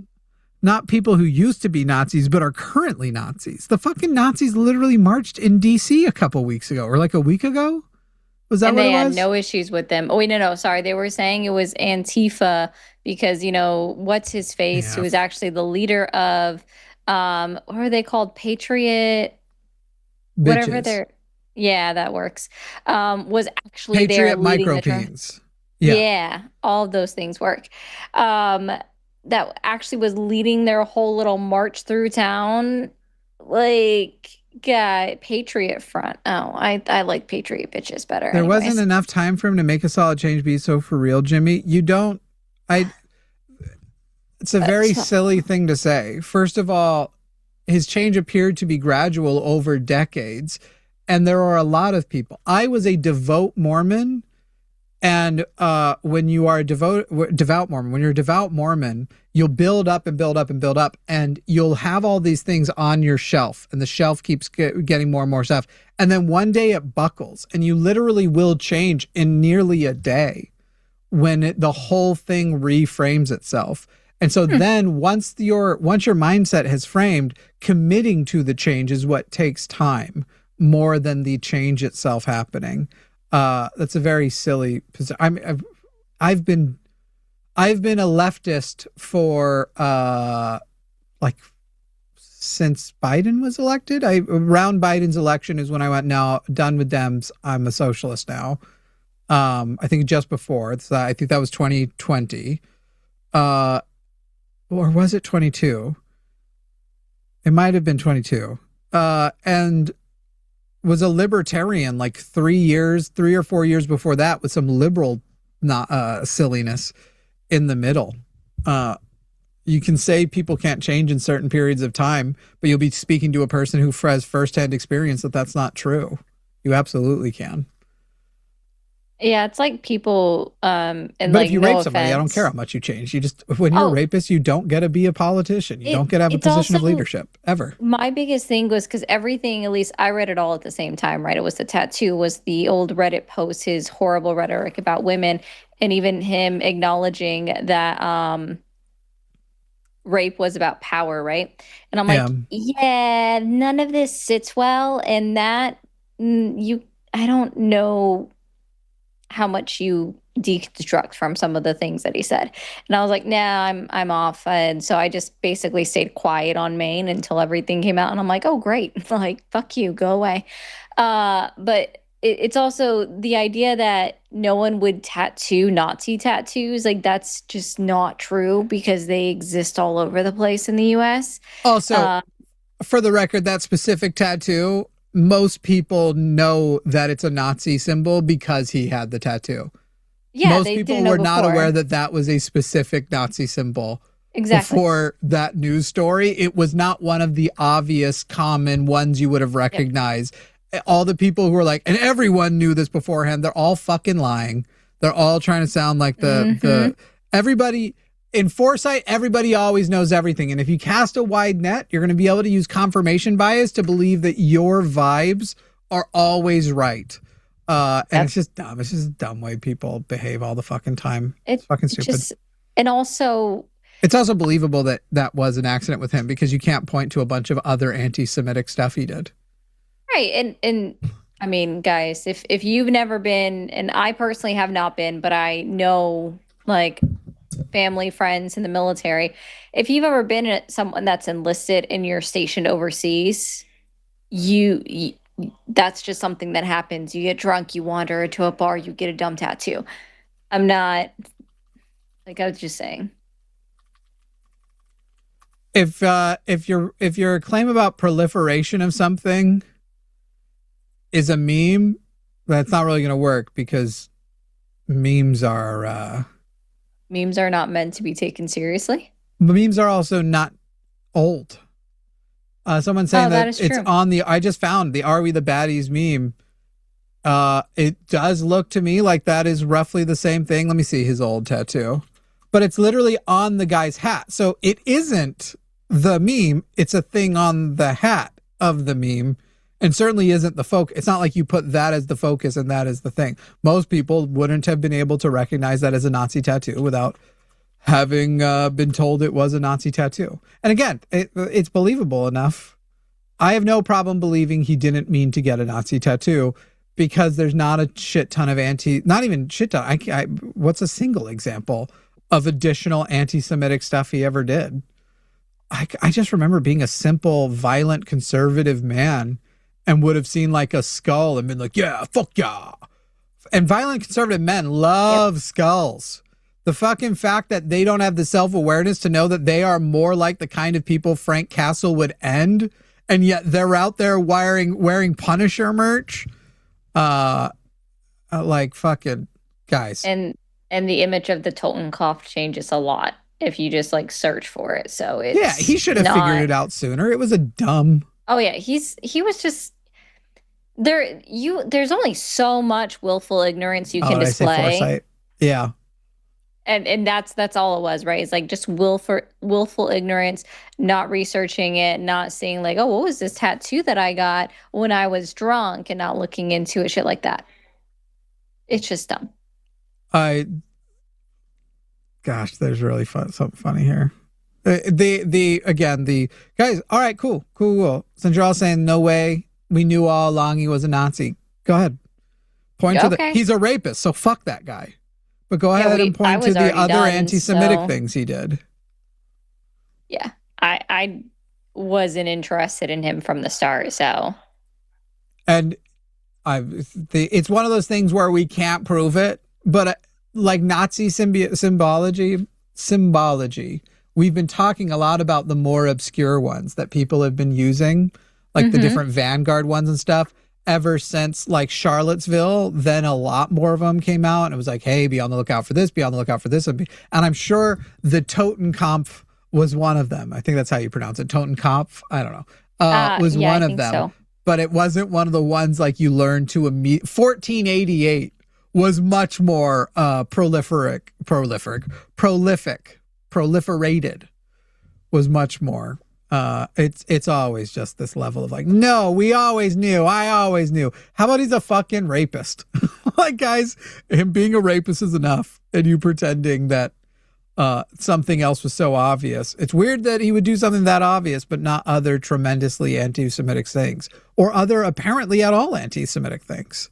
not people who used to be Nazis but are currently Nazis. The fucking Nazis literally marched in DC a couple weeks ago, or like a week ago. Was that And what they it had was? no issues with them. Oh, wait, no. Sorry. They were saying it was Antifa because, what's his face, who Yeah, was actually the leader of, what are they called? Patriot, whatever bitches. they're, yeah, that works. Was actually there Patriot leading the charge. micropeens. Yeah. Yeah, all of those things work. Um, that actually was leading their whole little march through town. Like, yeah, Patriot Front. Oh, I like Patriot bitches better, There wasn't anyways. enough time for him to make a solid change be so for real, Jimmy. You don't I it's a very So, silly thing to say. First of all, his change appeared to be gradual over decades, and there are a lot of people. I was a devout Mormon. And when you are a devout Mormon, when you're a devout Mormon, you'll build up and build up and build up, and you'll have all these things on your shelf, and the shelf keeps getting more and more stuff. And then one day it buckles, and you literally will change in nearly a day when the whole thing reframes itself. And so then once your mindset has framed, committing to the change is what takes time more than the change itself happening. That's a very silly position. I've been a leftist for like since Biden was elected. Around Biden's election is when I went, no, done with Dems. I'm a socialist now. I think just before. I think that was 2020. Or was it 22? It might have been 22. And was a libertarian like 3 or 4 years before that, with some liberal silliness in the middle. You can say people can't change in certain periods of time, but you'll be speaking to a person who has firsthand experience that that's not true. You absolutely can. yeah, it's like people, and But if like, you no rape somebody, I don't care offense. how much you change. You just, when you're a Oh, rapist, you don't get to be a politician. You don't get to have a it's position of also leadership ever. my biggest thing was because everything, at least I read it all at the same time, right? It was the tattoo, was the old Reddit post, his horrible rhetoric about women, and even him acknowledging that rape was about power, right? And I'm Yeah. like, yeah, none of this sits well, and that I don't know how much you deconstruct from some of the things that he said. And I was like, nah, I'm off. And so I just basically stayed quiet on Maine until everything came out. And I'm like, oh great. Like, fuck you, go away. But it's also the idea that no one would tattoo Nazi tattoos. Like, that's just not true because they exist all over the place in the US. Also, Uh, for the record, that specific tattoo, most people know that it's a Nazi symbol because he had the tattoo. yeah, Most they people didn't know were not aware before. that that was a specific Nazi symbol Exactly. before that news story. It was not one of the obvious common ones you would have Yep. recognized. All the people who were like, and everyone knew this beforehand, they're all fucking lying. They're all trying to sound like Hmm. everybody in foresight, everybody always knows everything. And if you cast a wide net, you're going to be able to use confirmation bias to believe that your vibes are always right. And Yep. it's just dumb. It's just a dumb way people behave all the fucking time. It's It fucking stupid. just, and also, It's also believable that that was an accident with him because you can't point to a bunch of other anti-Semitic stuff he did. right, and I mean, guys, if you've never been, and I personally have not been, but I know like family, friends in the military, if you've ever been someone that's enlisted and you're stationed overseas, you that's just something that happens. You get drunk, you wander into a bar, you get a dumb tattoo. I'm not, like, I was just saying. If your claim about proliferation of something is a meme, that's not really going to work because memes are Memes are not meant to be taken seriously. memes are also not old. Someone saying Oh, that that is it's true. on the. I just found the "Are We the Baddies" meme. It does look to me like that is roughly the same thing. Let me see his old tattoo, but it's literally on the guy's hat, so it isn't the meme. It's a thing on the hat of the meme, and certainly isn't the focus. It's not like you put that as the focus and that is the thing. Most people wouldn't have been able to recognize that as a Nazi tattoo without having been told it was a Nazi tattoo. And again, it's believable enough. I have no problem believing he didn't mean to get a Nazi tattoo, because there's not a shit ton of not even shit ton. What's a single example of additional anti-Semitic stuff he ever did? I just remember being a simple, violent, conservative man and would have seen like a skull and been like, yeah, fuck yeah. And violent conservative men love skulls. The fucking fact that they don't have the self-awareness to know that they are more like the kind of people Frank Castle would end, and yet they're out there wearing Punisher merch. Like fucking guys. And the image of the Totenkopf changes a lot if you just like search for it. So it's he should have figured it out sooner. It was a dumb. Oh yeah, he was just there. There's only so much willful ignorance you can display. Foresight? Yeah. And that's all it was, right? It's like just willful ignorance, not researching it, not seeing like, oh, what was this tattoo that I got when I was drunk, and not looking into it, shit like that. It's just dumb. Gosh, there's really something funny here. The guys. All right, cool. Since you're all saying no way, we knew all along he was a Nazi. Go ahead, point to he's a rapist. So fuck that guy. But go ahead and point to the other anti-Semitic things he did. Yeah, I wasn't interested in him from the start. So, and it's one of those things where we can't prove it, but like Nazi symbology, we've been talking a lot about the more obscure ones that people have been using, like the different Vanguard ones and stuff. Ever since like Charlottesville, then a lot more of them came out, and it was like, hey, be on the lookout for this, be on the lookout for this. And I'm sure the Totenkopf was one of them. I think that's how you pronounce it. Totenkopf. I don't know. Was one of them. So. But it wasn't one of the ones like you learned to 1488 was much more proliferated, was much more. It's always just this level of like, no, we always knew. I always knew. How about he's a fucking rapist? Like, guys, him being a rapist is enough, and you pretending that something else was so obvious. It's weird that he would do something that obvious, but not other tremendously anti-Semitic things, or other apparently at all anti-Semitic things.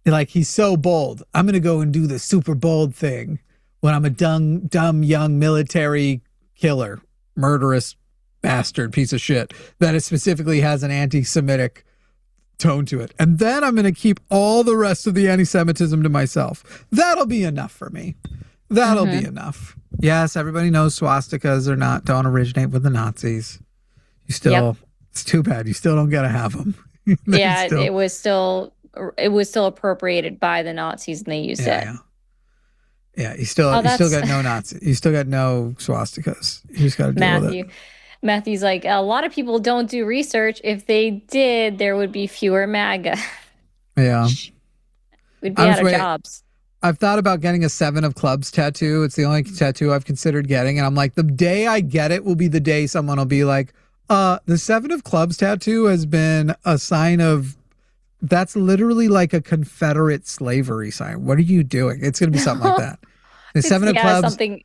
Like, he's so bold. I'm going to go and do the super bold thing when I'm a dumb young military killer, murderous bastard piece of shit that it specifically has an anti-Semitic tone to it. And then I'm going to keep all the rest of the anti-Semitism to myself. That'll be enough for me. That'll be enough. Yes, everybody knows swastikas don't originate with the Nazis. You still, it's too bad. You still don't get to have them. It was still appropriated by the Nazis, and they used it. Yeah, you still got no Nazi. You still got no swastikas. You just got to deal with it. Matthew's like, a lot of people don't do research. If they did, there would be fewer MAGA. Yeah. We'd be out of jobs. I've thought about getting a 7 of Clubs tattoo. It's the only tattoo I've considered getting. And I'm like, the day I get it will be the day someone will be like, the 7 of Clubs tattoo has been a sign of, that's literally like a Confederate slavery sign. What are you doing? It's going to be something like that. The 7 of Clubs. Something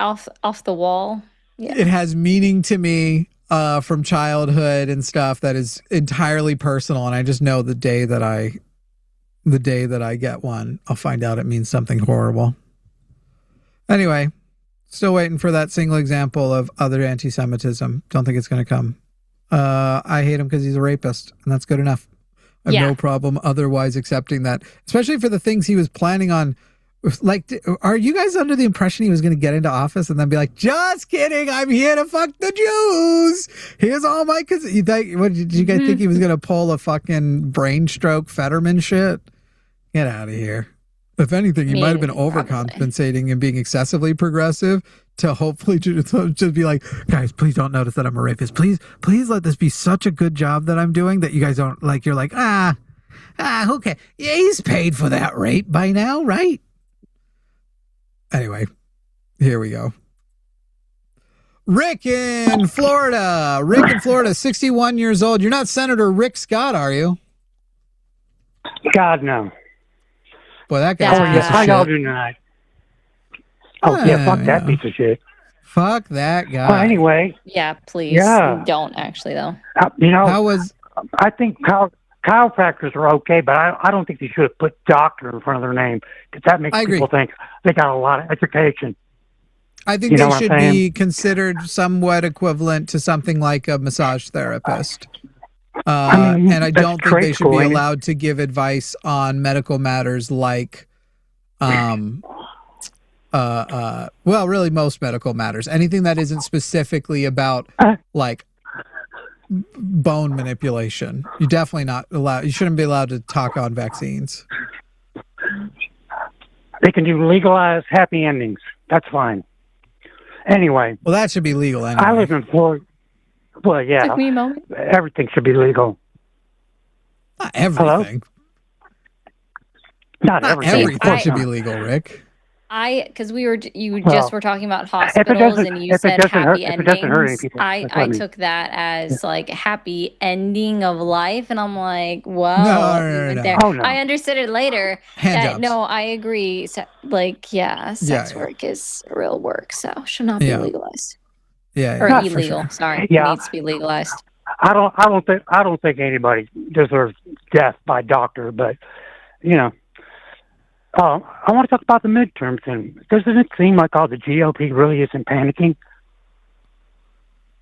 off the wall. Yeah. It has meaning to me from childhood and stuff that is entirely personal. And I just know the day that I get one, I'll find out it means something horrible. Anyway, still waiting for that single example of other anti-Semitism. Don't think it's going to come. I hate him because he's a rapist, and that's good enough. I have no problem otherwise accepting that, especially for the things he was planning on. Like, are you guys under the impression he was going to get into office and then be like, just kidding, I'm here to fuck the Jews. Here's all my... What did you guys think he was going to pull a fucking brain stroke Fetterman shit? Get out of here. If anything, he might have been overcompensating and being excessively progressive to hopefully just be like, guys, please don't notice that I'm a rapist. Please let this be such a good job that I'm doing that you guys don't like. You're like, okay. Yeah, he's paid for that rape by now, right? Anyway, here we go. Rick in Florida. Rick in Florida, 61 years old. You're not Senator Rick Scott, are you? God, no. Boy, that guy's a piece How of y'all shit. doing tonight? Oh, yeah, fuck that piece of shit. Fuck that guy. Well, anyway. Yeah, please. Yeah. Don't actually, though. I think chiropractors are okay, but I don't think they should have put doctor in front of their name, because that makes people think they got a lot of education. I think they should be considered somewhat equivalent to something like a massage therapist. And I don't think they should be allowed to give advice on medical matters like, really most medical matters. Anything that isn't specifically about like bone manipulation. You're definitely not allowed. You shouldn't be allowed to talk on vaccines. They can do legalized happy endings. That's fine. Anyway. Well, that should be legal anyway. I live in Florida. Well, yeah. Took me a moment. Everything should be legal. Not everything. Not everything should be legal, Rick. Because you just were talking about hospitals and you said happy endings. I took that as like happy ending of life, and I'm like, whoa. No. Oh, no. I understood it later. No, I agree. So, sex work is real work, so should not be legalized. Or illegal. Sure. Sorry, it needs to be legalized. I don't think anybody deserves death by doctor, but I want to talk about the midterms, and doesn't it seem like all the GOP really isn't panicking?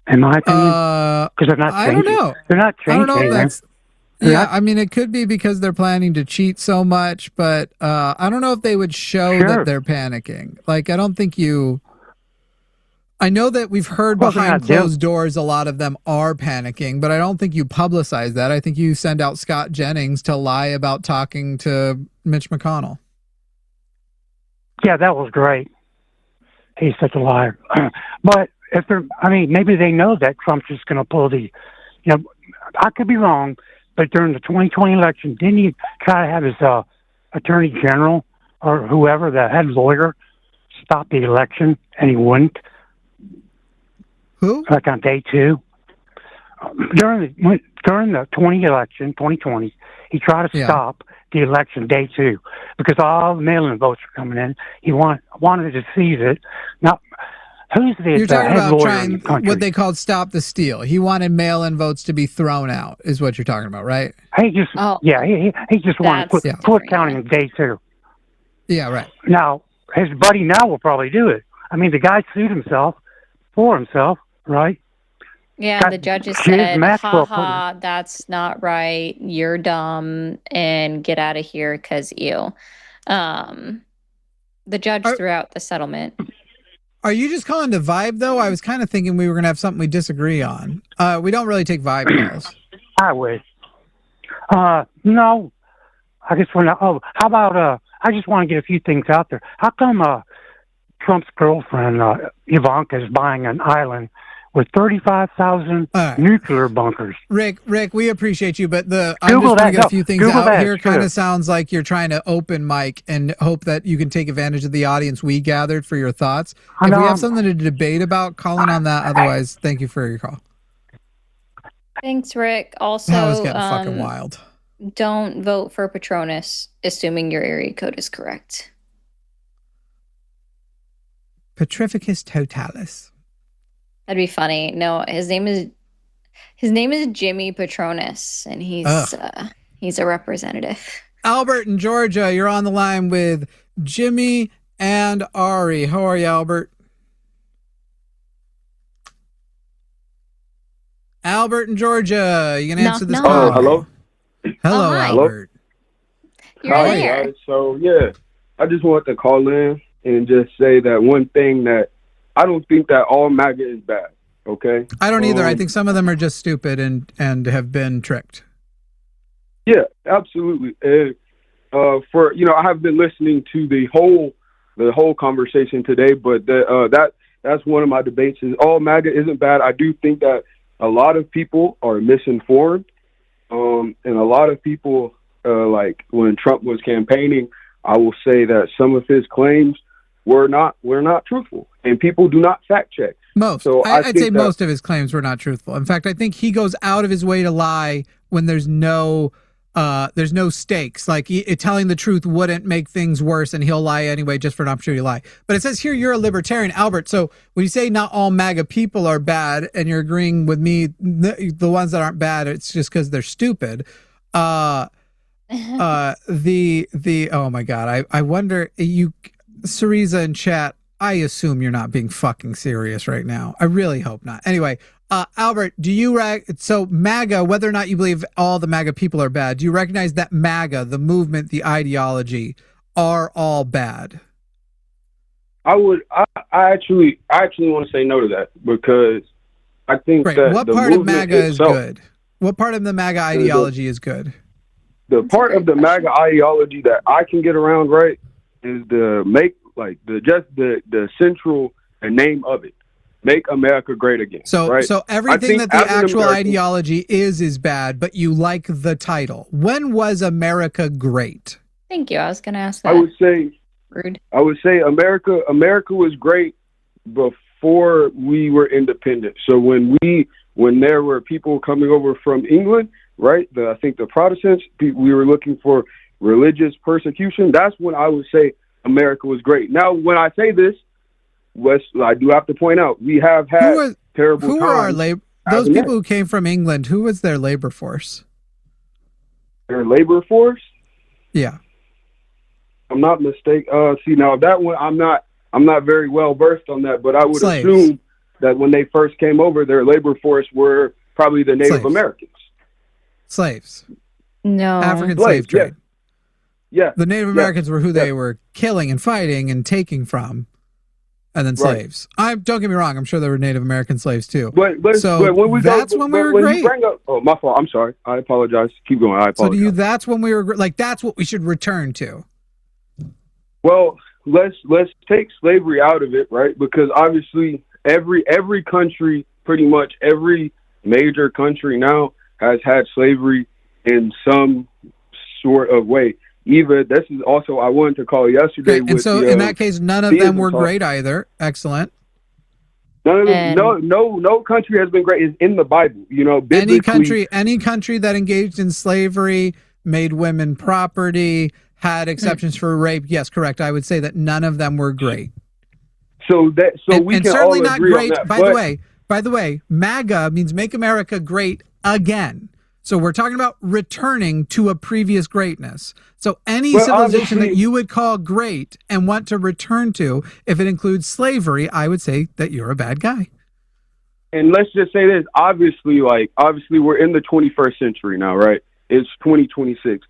In my opinion, because they're not changing. I don't know. They're not changing. I don't know if that's. Yeah, I mean, it could be because they're planning to cheat so much, but I don't know if they would show that they're panicking. Like, I don't think you. I know that we've heard behind closed doors a lot of them are panicking, but I don't think you publicize that. I think you send out Scott Jennings to lie about talking to Mitch McConnell. Yeah, that was great. He's such a liar. But maybe they know that Trump's just going to pull I could be wrong, but during the 2020 election, didn't he try to have his attorney general or whoever, the head lawyer, stop the election, and he wouldn't? Who? Like on day 2. During the 2020, he tried to stop the election day 2 because all the mail-in votes were coming in. He wanted to seize it. Now, who's the You're talking head about lawyer trying in the country? what they called stop the steal. He wanted mail-in votes to be thrown out, is what you're talking about, right? He just wanted to quit counting on day 2. Yeah, right. Now, his buddy now will probably do it. I mean, the guy sued himself for himself, right? Yeah, the judges said, ha, that's not right. You're dumb and get out of here because you. The judge threw out the settlement. Are you just calling the vibe, though? I was kind of thinking we were going to have something we disagree on. We don't really take vibe calls. I would. No. I just want to, how about, I just want to get a few things out there. How come Trump's girlfriend, Ivanka, is buying an island with 35,000 nuclear bunkers? Rick, we appreciate you, but I'm just going to get a few things out here. Kind of sounds like you're trying to open mic and hope that you can take advantage of the audience we gathered for your thoughts. If we have something to debate about, call in on that. Otherwise, thank you for your call. Thanks, Rick. Also, that was getting fucking wild. Don't vote for Patronus, assuming your area code is correct. Petrificus totalis. That'd be funny. No, his name is Jimmy Patronus, and he's a representative. Albert in Georgia, you're on the line with Jimmy and Ari. How are you, Albert? Albert in Georgia, you can answer this call. Hello. Hello, Albert. You're Hi, there. guys. So I just want to call in and just say that one thing, that I don't think that all MAGA is bad. Okay. I don't either. I think some of them are just stupid and have been tricked. Yeah, absolutely. And I have been listening to the whole conversation today, but that's one of my debates. Is all MAGA isn't bad. I do think that a lot of people are misinformed, and a lot of people, like when Trump was campaigning, I will say that some of his claims were not truthful, and people do not fact check. Most. So I'd say most of his claims were not truthful. In fact, I think he goes out of his way to lie when there's no stakes. Like telling the truth wouldn't make things worse, and he'll lie anyway just for an opportunity to lie. But it says here you're a libertarian, Albert. So when you say not all MAGA people are bad, and you're agreeing with me, the ones that aren't bad, it's just because they're stupid. Oh my God, I wonder, Cereza in chat, I assume you're not being fucking serious right now. I really hope not. Anyway, Albert, do you so MAGA, whether or not you believe all the MAGA people are bad, do you recognize that MAGA, the movement, the ideology, are all bad? I actually want to say no to that, because I think that what part of MAGA is good? What part of the MAGA ideology is good? The part of the MAGA ideology that I can get around, right, is the central name of it. Make America great again. So, right? So everything that the actual ideology is bad, but you like the title. When was America great? Thank you. I was going to ask that. I would say, rude. I would say America was great before we were independent. So when there were people coming over from England, right? I think the Protestants, we were looking for religious persecution. That's when I would say America was great. Now, when I say this, I do have to point out we have had terrible times. Who were our those people who came from England? Who was their labor force? Their labor force? Yeah, I'm not mistaken. See, now that one I'm not very well versed on that, but I would assume that when they first came over, their labor force were probably the Native Americans. Slaves. No. African slave trade. Yeah. The Native Americans were who they were killing and fighting and taking from. And then slaves. Don't get me wrong. I'm sure there were Native American slaves too. But when that's when we were great. Oh, my fault. I'm sorry. I apologize. Keep going. I apologize. So that's when we were like, that's what we should return to. Well, let's take slavery out of it, right? Because obviously every country, pretty much every major country now has had slavery in some sort of way. This is also I wanted to call yesterday. Okay, and so in that case, none of them were great either. Excellent. No country has been great. Is in the Bible. Biblically, any country that engaged in slavery, made women property, had exceptions for rape. Yes, correct. I would say that none of them were great. We can certainly all not agree great. On that, By the way, MAGA means Make America Great Again. So we're talking about returning to a previous greatness. So any civilization that you would call great and want to return to, if it includes slavery, I would say that you're a bad guy. And let's just say this, obviously we're in the 21st century now, right? It's 2026.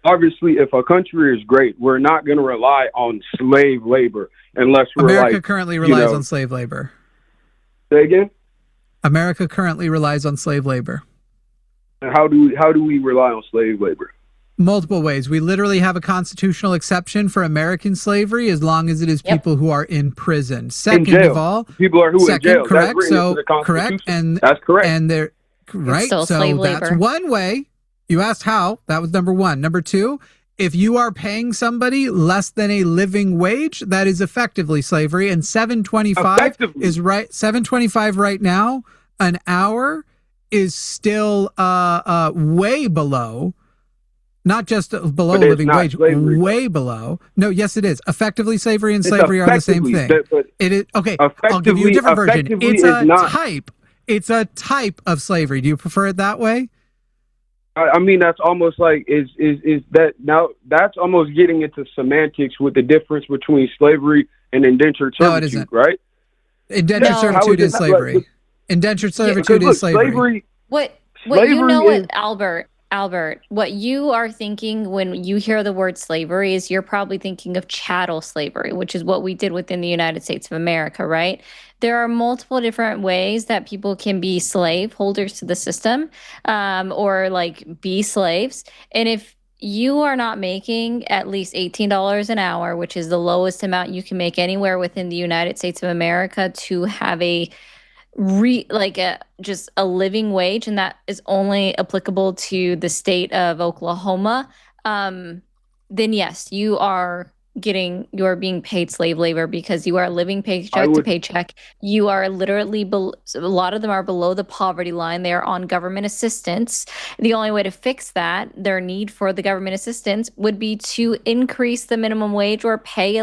Obviously, if a country is great, we're not going to rely on slave labor unless we're America currently relies on slave labor. Say again? America currently relies on slave labor. And how do we rely on slave labor? Multiple ways. We literally have a constitutional exception for American slavery as long as it is people who are in prison. Second of all, people are in jail. Correct. Correct. And that's correct. And they're right. So that's one way. You asked how. That was number one. Number two, if you are paying somebody less than a living wage, that is effectively slavery. And $7.25 is right. $7.25 right now an hour is still way below, not just below living wage, slavery. Way below. No, yes, it is. Effectively, slavery and slavery are the same thing. It is okay. I'll give you a different version. It's a type of slavery. Do you prefer it that way? I mean, that's almost like is that now? That's almost getting into semantics with the difference between slavery and indentured servitude, no, it isn't. Right? Indentured servitude is slavery. Indentured servitude is slavery. What you know, what Albert, what you are thinking when you hear the word slavery is you're probably thinking of chattel slavery, which is what we did within the United States of America, right? There are multiple different ways that people can be slave holders to the system, or like be slaves. And if you are not making at least $18 an hour, which is the lowest amount you can make anywhere within the United States of America to have just a living wage, and that is only applicable to the state of Oklahoma, then yes, you are being paid slave labor because you are living paycheck to paycheck. You are literally a lot of them are below the poverty line. They are on government assistance. The only way to fix that, their need for the government assistance, would be to increase the minimum wage or pay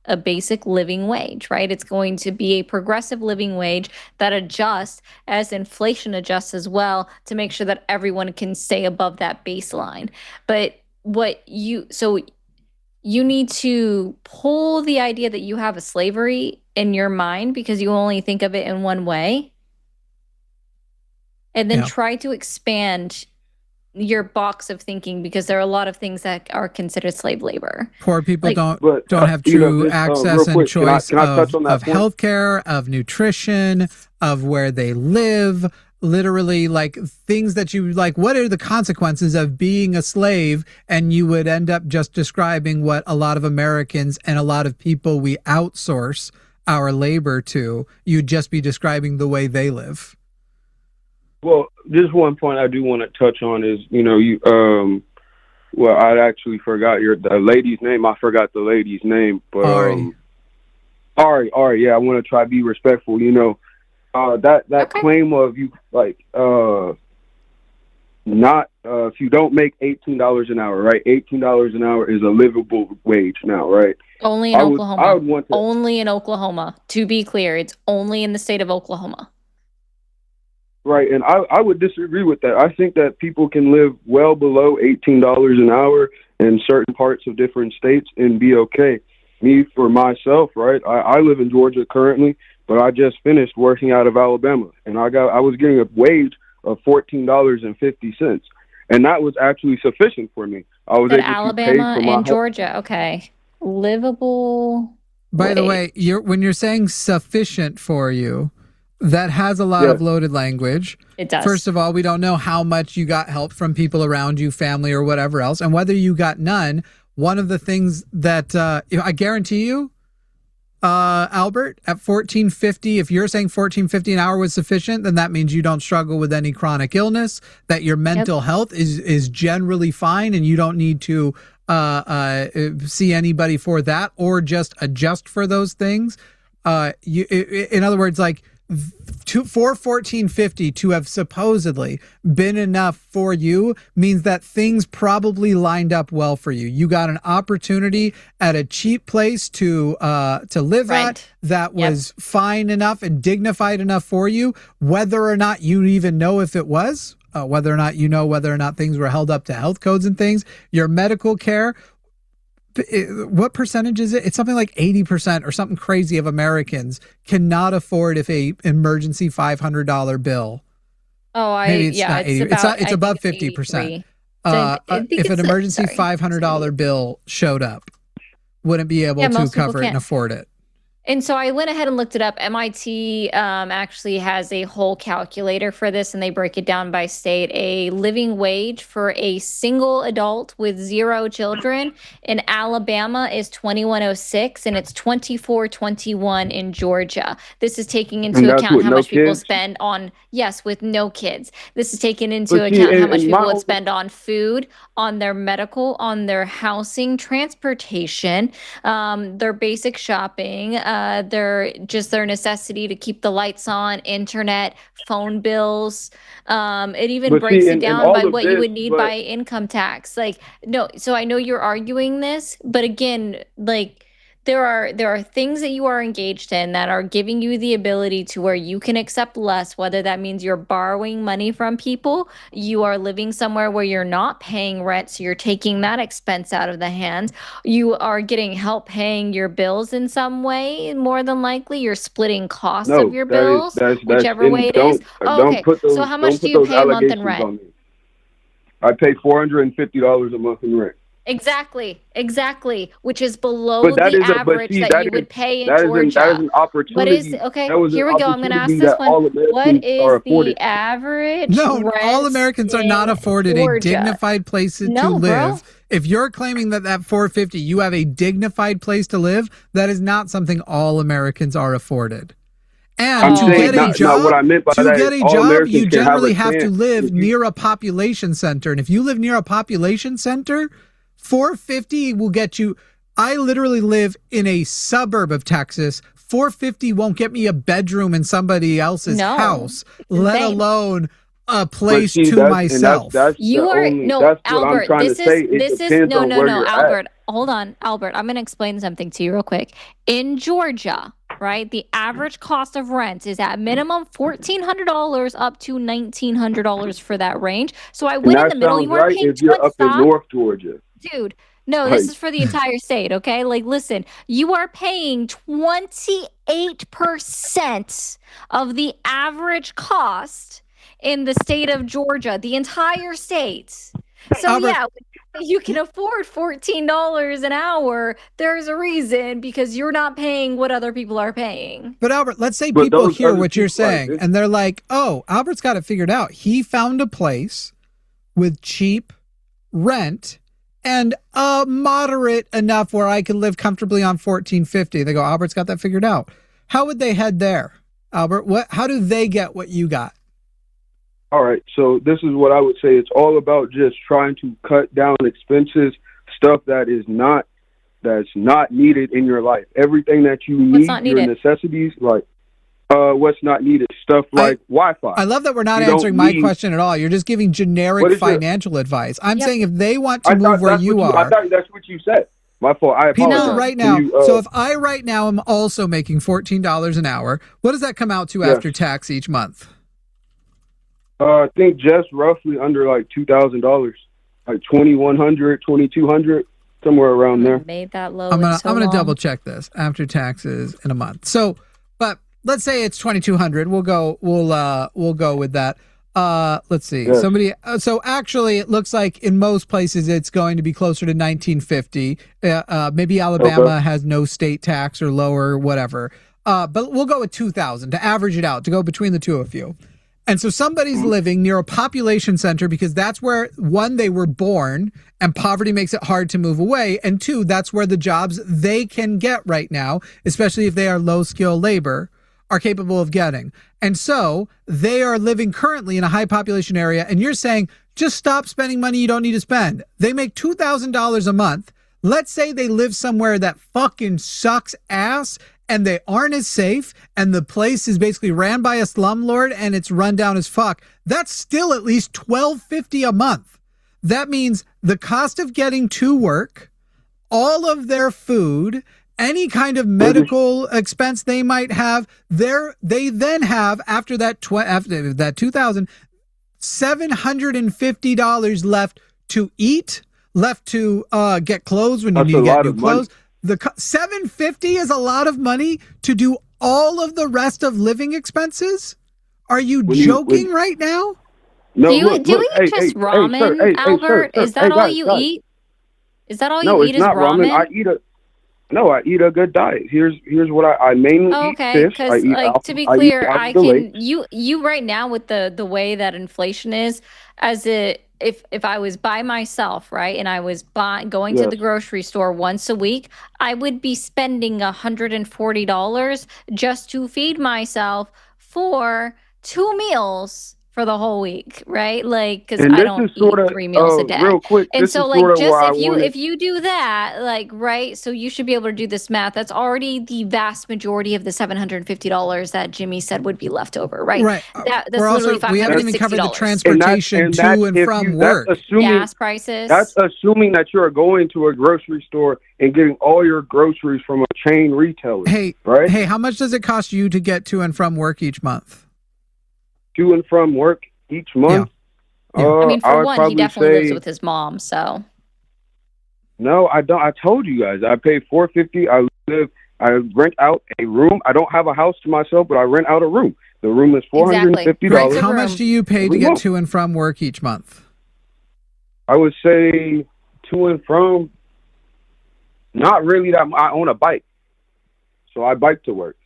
a basic living wage, right? It's going to be a progressive living wage that adjusts as inflation adjusts as well to make sure that everyone can stay above that baseline. But you need to pull the idea that you have a slavery in your mind because you only think of it in one way. And then try to expand your box of thinking because there are a lot of things that are considered slave labor. Poor people don't have true access and choice of healthcare, of nutrition, of where they live. Literally, like things that you like. What are the consequences of being a slave? And you would end up just describing what a lot of Americans and a lot of people we outsource our labor to. You'd just be describing the way they live. Well, just one point I do want to touch on is, well, I actually forgot the lady's name. I forgot the lady's name, but Ari. Yeah, I want to try to be respectful. That claim of you if you don't make $18 an hour, right? $18 an hour is a livable wage now, right? Only in Oklahoma. Only in Oklahoma. To be clear, it's only in the state of Oklahoma. Right, and I would disagree with that. I think that people can live well below $18 an hour in certain parts of different states and be okay. Me, for myself, right, I live in Georgia currently, but I just finished working out of Alabama, and I was getting a wage of $14.50, and that was actually sufficient for me. I was able Alabama to pay for and Georgia, okay, livable. By the way, when you're saying sufficient for you, that has a lot of loaded language. It does. First of all, we don't know how much you got help from people around you, family or whatever else, and whether you got none. One of the things that I guarantee you, Albert, at $14.50, if you're saying $14.50 an hour was sufficient, then that means you don't struggle with any chronic illness, that your mental health is generally fine, and you don't need to see anybody for that or just adjust for those things. In other words, like for $14.50 to have supposedly been enough for you means that things probably lined up well for you. You got an opportunity at a cheap place to live at that was fine enough and dignified enough for you, whether or not you even know if it was, whether or not you know whether or not things were held up to health codes and things, your medical care. What percentage is it? It's something like 80% or something crazy of Americans cannot afford if a emergency $500 bill. It's above 50%. If an emergency $500 bill showed up, wouldn't be able to cover it and afford it. And so I went ahead and looked it up. MIT actually has a whole calculator for this, and they break it down by state. A living wage for a single adult with 0 children in Alabama is $21.06, and it's $24.21 in Georgia. This is taking into account how much people spend on, with no kids. This is taking into account how much people would spend on food, on their medical, on their housing, transportation, their basic shopping, their necessity to keep the lights on, internet, phone bills. It even breaks it down by what you would need by income tax. So I know you're arguing this, but again, there are things that you are engaged in that are giving you the ability to where you can accept less, whether that means you're borrowing money from people, you are living somewhere where you're not paying rent, so you're taking that expense out of the hands, you are getting help paying your bills in some way, more than likely you're splitting costs of your bills, whichever way it is. So how much do you pay a month in rent? I pay $450 a month in rent. Exactly, which is below the average that you would pay in Georgia. That is an opportunity. Here we go. I'm going to ask this one. What is the average rent all Americans are not afforded a dignified place to live. Bro. If you're claiming that $450, you have a dignified place to live, that is not something all Americans are afforded. And to get a job, you generally have to live near a population center. And if you live near a population center, $450 will get you. I literally live in a suburb of Texas. $450 won't get me a bedroom in somebody else's house, let alone a place to myself. That's you are only, no that's Albert. What I'm trying this to say. is no Albert. Hold on, Albert. I'm going to explain something to you real quick. In Georgia, right, the average cost of rent is at minimum $1,400 up to $1,900 for that range. So I went in the middle. You weren't paying if you're up in North Georgia, dude. No, this is for the entire state, okay? Like, listen, you are paying 28% of the average cost in the state of Georgia, the entire state. So, Albert, yeah, you can afford $14 an hour. There's a reason, because you're not paying what other people are paying. But Albert, let's say people hear what you're saying, and they're like, oh, Albert's got it figured out. He found a place with cheap rent and moderate enough where I can live comfortably on $1,450. They go, Albert's got that figured out. How would they head there, Albert? How do they get what you got? All right, so this is what I would say. It's all about just trying to cut down expenses, stuff that's not needed in your life. Everything that you need, your necessities, like what's not needed, stuff like Wi-Fi. I love that we're not answering my question at all. You're just giving generic financial advice. I'm saying if they want to move where you are. I thought that's what you said. My fault. I apologize. No, right now. So if I right now am also making $14 an hour, what does that come out to after tax each month? I think just roughly under like $2,000, like $2,100, $2,200, somewhere around there. Made that low. I'm gonna double check this after taxes in a month. So, but let's say it's $2,200. We'll go with that. Let's see. Yes. So actually, it looks like in most places it's going to be closer to $1,950. Maybe Alabama has no state tax or lower, whatever. But we'll go with $2,000 to average it out, to go between the two of you. And so somebody's living near a population center because that's where, one, they were born and poverty makes it hard to move away. And two, that's where the jobs they can get right now, especially if they are low skill labor, are capable of getting. And so they are living currently in a high population area. And you're saying, just stop spending money you don't need to spend. They make $2,000 a month. Let's say they live somewhere that fucking sucks ass and they aren't as safe, and the place is basically ran by a slumlord and it's run down as fuck. That's still at least $1,250 a month. That means the cost of getting to work, all of their food, any kind of medical expense they might have, they then have after that $2,000, $750 left to eat, left to get clothes when you need to get new clothes. The $750 is a lot of money to do all of the rest of living expenses. Are you joking right now? No. Do you eat just ramen, Albert? Is that all you eat? Is that all you eat? Is ramen? I eat a good diet. Here's what I mainly eat fish. Because to be clear, I can you right now with the way that inflation is, if I was by myself, right, and I was going to the grocery store once a week, I would be spending $140 just to feed myself for 2 meals for the whole week, right? Like, because I don't eat 3 meals a day. Real quick, and so, like, just if you do that, like, right, so you should be able to do this math. That's already the vast majority of the $750 that Jimmy said would be left over, right? Right. That's literally $560. We haven't even covered the transportation to and from work. Gas prices. That's assuming that you're going to a grocery store and getting all your groceries from a chain retailer. Right? Hey, how much does it cost you to get to and from work each month? To and from work each month. Yeah. I mean, for one, he definitely lives with his mom, so. No, I don't. I told you guys, I pay $450. I rent out a room. I don't have a house to myself, but I rent out a room. The room is $450. Exactly. Right. How much do you pay to get to and from work each month? I would say to and from, not really that. I own a bike, so I bike to work.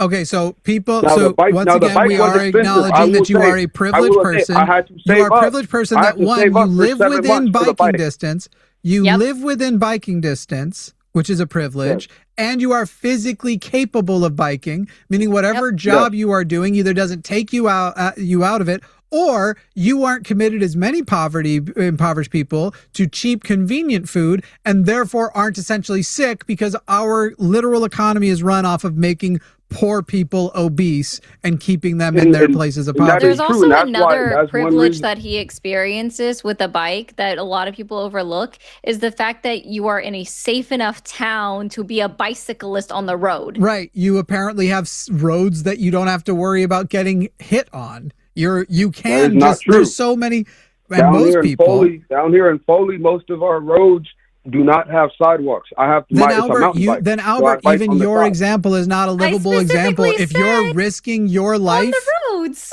Okay, so people. Once again, we are acknowledging that you are a privileged person. You are a privileged person that, one, you live within biking distance. You live within biking distance, which is a privilege, and you are physically capable of biking, meaning whatever job you are doing either doesn't take you out of it, Or you aren't committed as many impoverished people to cheap, convenient food, and therefore aren't essentially sick because our literal economy is run off of making poor people obese and keeping them in their places of poverty. There's also another privilege that he experiences with a bike that a lot of people overlook is the fact that you are in a safe enough town to be a bicyclist on the road. Right. You apparently have roads that you don't have to worry about getting hit on. You can just, there's so many, and down most people. Down here in Foley, most of our roads do not have sidewalks. I have to then Albert, even your example is not a livable example. If you're risking your life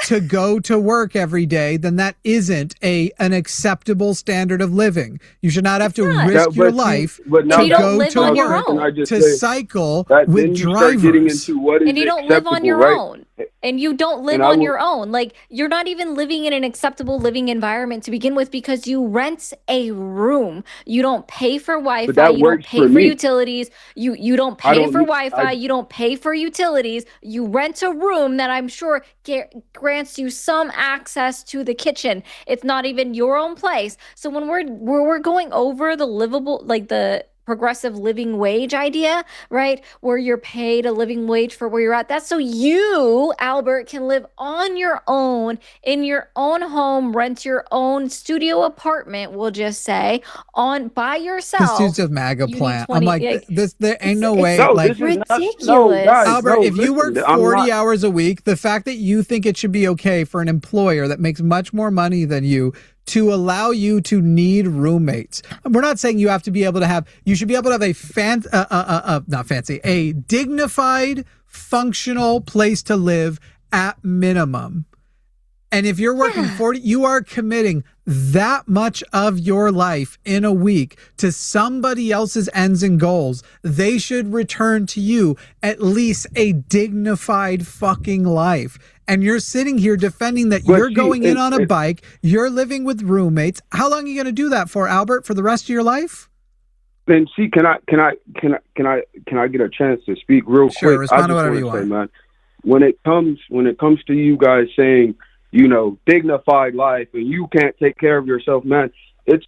to go to work every day, then that isn't an acceptable standard of living. You should not have to risk your life to go to work, to cycle with drivers. And you don't live on your own. And you don't live on your own. Like, you're not even living in an acceptable living environment to begin with because you rent a room. You don't pay for Wi-Fi. You don't pay for utilities. You don't pay for Wi-Fi. You don't pay for utilities. You rent a room that I'm sure grants you some access to the kitchen. It's not even your own place. So when we're going over the livable, like the progressive living wage idea, right? Where you're paid a living wage for where you're at. That's so you, Albert, can live on your own, in your own home, rent your own studio apartment, we'll just say, by yourself. This dude's a MAGA plant. I'm like, there ain't no way. It's ridiculous. Albert, if you work 40 hours a week, the fact that you think it should be okay for an employer that makes much more money than you to allow you to need roommates. We're not saying you have to be able to have, you should be able to have a dignified, functional place to live at minimum. And if you're working 40, you are committing that much of your life in a week to somebody else's ends and goals. They should return to you at least a dignified fucking life. And you're sitting here defending that you're going in on a bike, you're living with roommates. How long are you going to do that for, Albert? For the rest of your life? Then see, can I get a chance to speak real quick? Sure, respond to whatever you want. Man, when it comes to you guys saying, you know, dignified life and you can't take care of yourself, man, this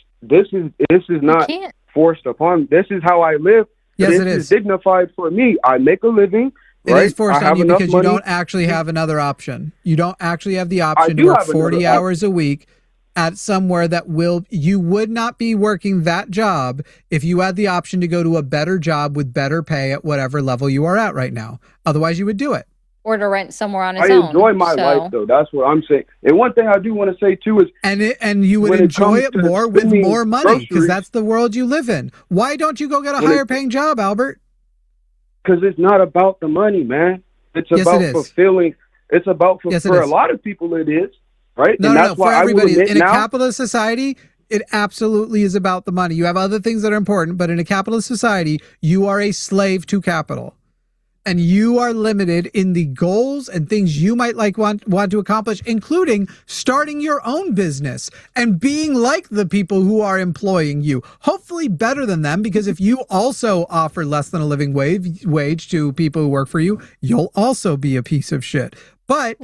is not forced upon. This is how I live. Yes, this it is dignified for me. I make a living. It is forced on you because you don't actually have another option. You don't actually have the option to work 40 hours a week at somewhere that you would not be working that job if you had the option to go to a better job with better pay at whatever level you are at right now. Otherwise, you would do it. Or to rent somewhere on his own. I enjoy my life, though. That's what I'm saying. And one thing I do want to say, too, is... And you would enjoy it more with more money, because that's the world you live in. Why don't you go get a higher paying job, Albert? Because it's not about the money, man. It's about fulfilling. It's about for a lot of people it is, right? No, for everybody. In a capitalist society, it absolutely is about the money. You have other things that are important, but in a capitalist society, you are a slave to capital. And you are limited in the goals and things you might want to accomplish, including starting your own business and being like the people who are employing you. Hopefully better than them, because if you also offer less than a living wage to people who work for you, you'll also be a piece of shit. But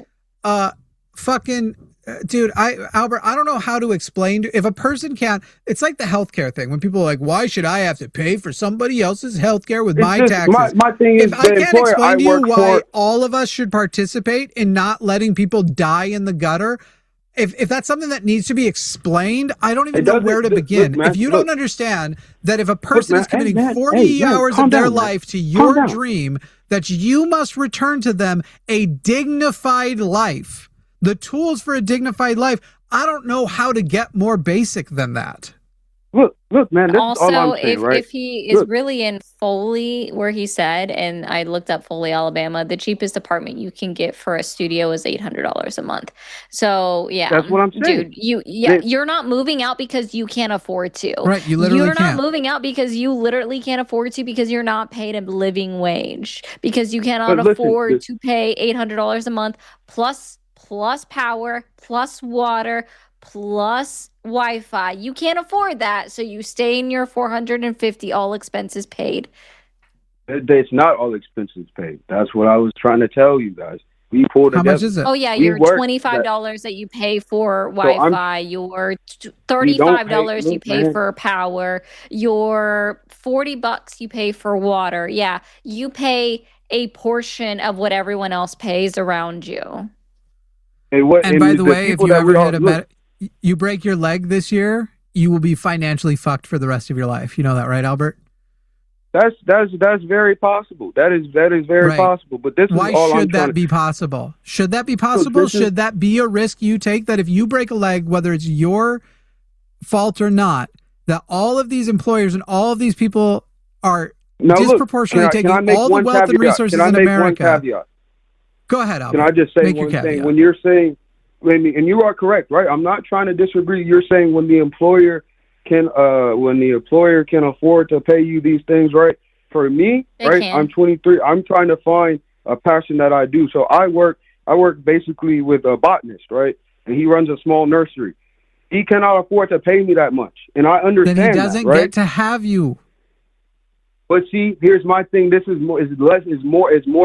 dude, Albert, I don't know how to explain if a person can't. It's like the healthcare thing when people are like, why should I have to pay for somebody else's healthcare with my taxes? My thing is, if I can't explain to you why all of us should participate in not letting people die in the gutter, if that's something that needs to be explained, I don't even know where to begin. Look, man, if you don't understand that if a person is committing 40 hours of their life to your dream, that you must return to them a dignified life. The tools for a dignified life. I don't know how to get more basic than that. Look, man. This also, is all I'm saying, right? If he is really in Foley, where he said, and I looked up Foley, Alabama, the cheapest apartment you can get for a studio is $800 a month. So yeah, that's what I'm saying, dude. You're not moving out because you can't afford to. Right, you're not moving out because you literally can't afford to, because you're not paid a living wage, because you cannot afford to pay $800 a month plus power, plus water, plus Wi-Fi. You can't afford that, so you stay in your $450, all expenses paid. It's not all expenses paid. That's what I was trying to tell you guys. We pull How together. much is it? Oh yeah, We your work $25 that you pay for So I'm- Wi-Fi, your We don't pay- $35 you look, pay man. for power, your $40 you pay for water. Yeah, you pay a portion of what everyone else pays around you. And by the way, if people you that ever we all- hit look, you break your leg this year, you will be financially fucked for the rest of your life. You know that, right, Albert? that's very possible. That is very Right. possible. But this Why is all I'm should trying that be possible? Should that be possible? this is- Should that be a risk you take, that if you break a leg, whether it's your fault or not, that all of these employers and all of these people are Now, look, disproportionately can I taking make all the one wealth and caveat? resources Can I in make America? One caveat? Go ahead, Albert. Can I just say Make one your thing? caveat. When you're saying, and you are correct, right? I'm not trying to disagree. You're saying when the employer can afford to pay you these things, right? For me, They right? can. I'm 23. I'm trying to find a passion that I do. So I work basically with a botanist, right? And he runs a small nursery. He cannot afford to pay me that much, and I understand Then he doesn't that, right? get to have you. But see, here's my thing. This is more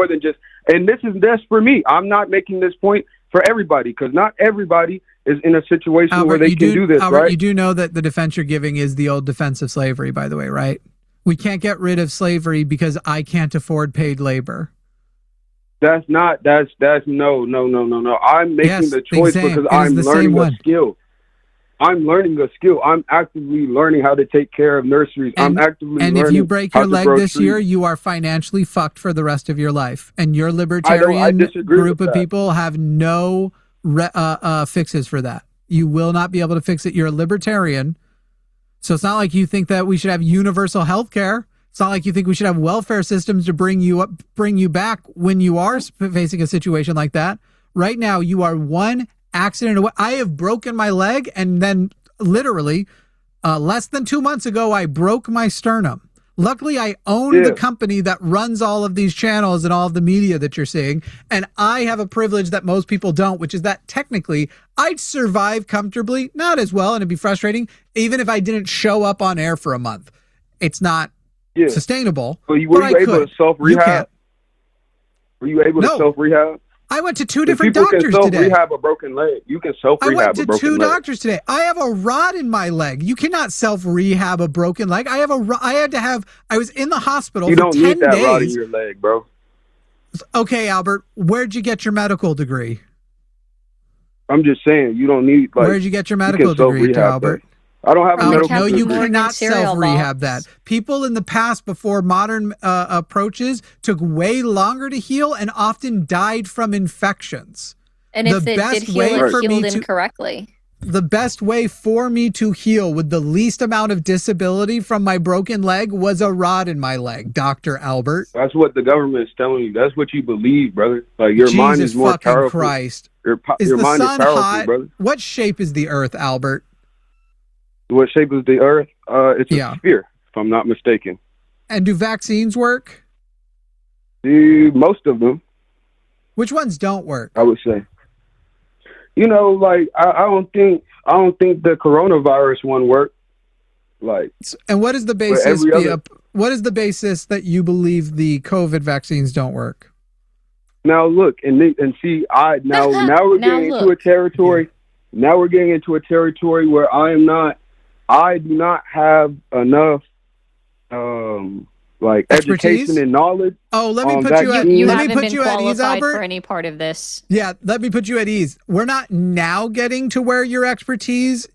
than just, and this is just for me. I'm not making this point for everybody, because not everybody is in a situation Albert, where they can do this, Albert, right? you do know that the defense you're giving is the old defense of slavery, by the way, right? We can't get rid of slavery because I can't afford paid labor. That's no. I'm making Yes, the choice same. because It is I'm the same learning a one. skill. I'm learning a skill. I'm actively learning how to take care of nurseries. I'm actively And learning if you break how your to leg grow this trees. year, you are financially fucked for the rest of your life. And your I libertarian disagree group with of that. people have no fixes for that. You will not be able to fix it. You're a libertarian. So it's not like you think that we should have universal health care. It's not like you think we should have welfare systems to bring you back when you are facing a situation like that. Right now, you are one accident away. I have broken my leg, and then literally less than 2 months ago, I broke my sternum. Luckily, I own the company that runs all of these channels and all of the media that you're seeing. And I have a privilege that most people don't, which is that technically I'd survive comfortably, not as well, and it'd be frustrating, even if I didn't show up on air for a month. It's not sustainable. Were you able to self-rehab? Were you able to No. self-rehab? I went to two different People doctors can today. self-rehab a broken leg. You can I self-rehab went a to broken two leg. doctors today. I have a rod in my leg. You cannot self-rehab a broken leg. I was in the hospital You for don't 10 need that days. rod in your leg, bro. Okay, Albert, where'd you get your medical degree? I'm just saying, you don't need, like, Where'd you get your you can medical degree, self-rehab Albert? that. I don't have a medical No, you degree. cannot cereal self-rehab box. that. People in the past, before modern approaches, took way longer to heal and often died from infections. And if it did heal, it healed incorrectly. The best way for me to heal with the least amount of disability from my broken leg was a rod in my leg, Dr. Albert. That's what the government is telling you. That's what you believe, brother. Like, your mind is more fucking powerful. Christ. Your Is the mind sun is powerful, hot? brother. What shape is the earth, Albert? What shape is the earth? It's Yeah. a sphere, if I'm not mistaken. And do vaccines work? Most of them, Which ones don't work? I would say. You know, like, I don't think the coronavirus one worked. Like, And what is the basis? every other- What is the basis that you believe the COVID vaccines don't work? now look and see, now we're getting into a territory. Now we're getting into a territory where I do not have enough like Expertise? education and knowledge. Oh, let me on put that you at You let me haven't put been you at ease, qualified Albert. for any part of this. Yeah, let me put you at ease. We're not now getting to where your expertise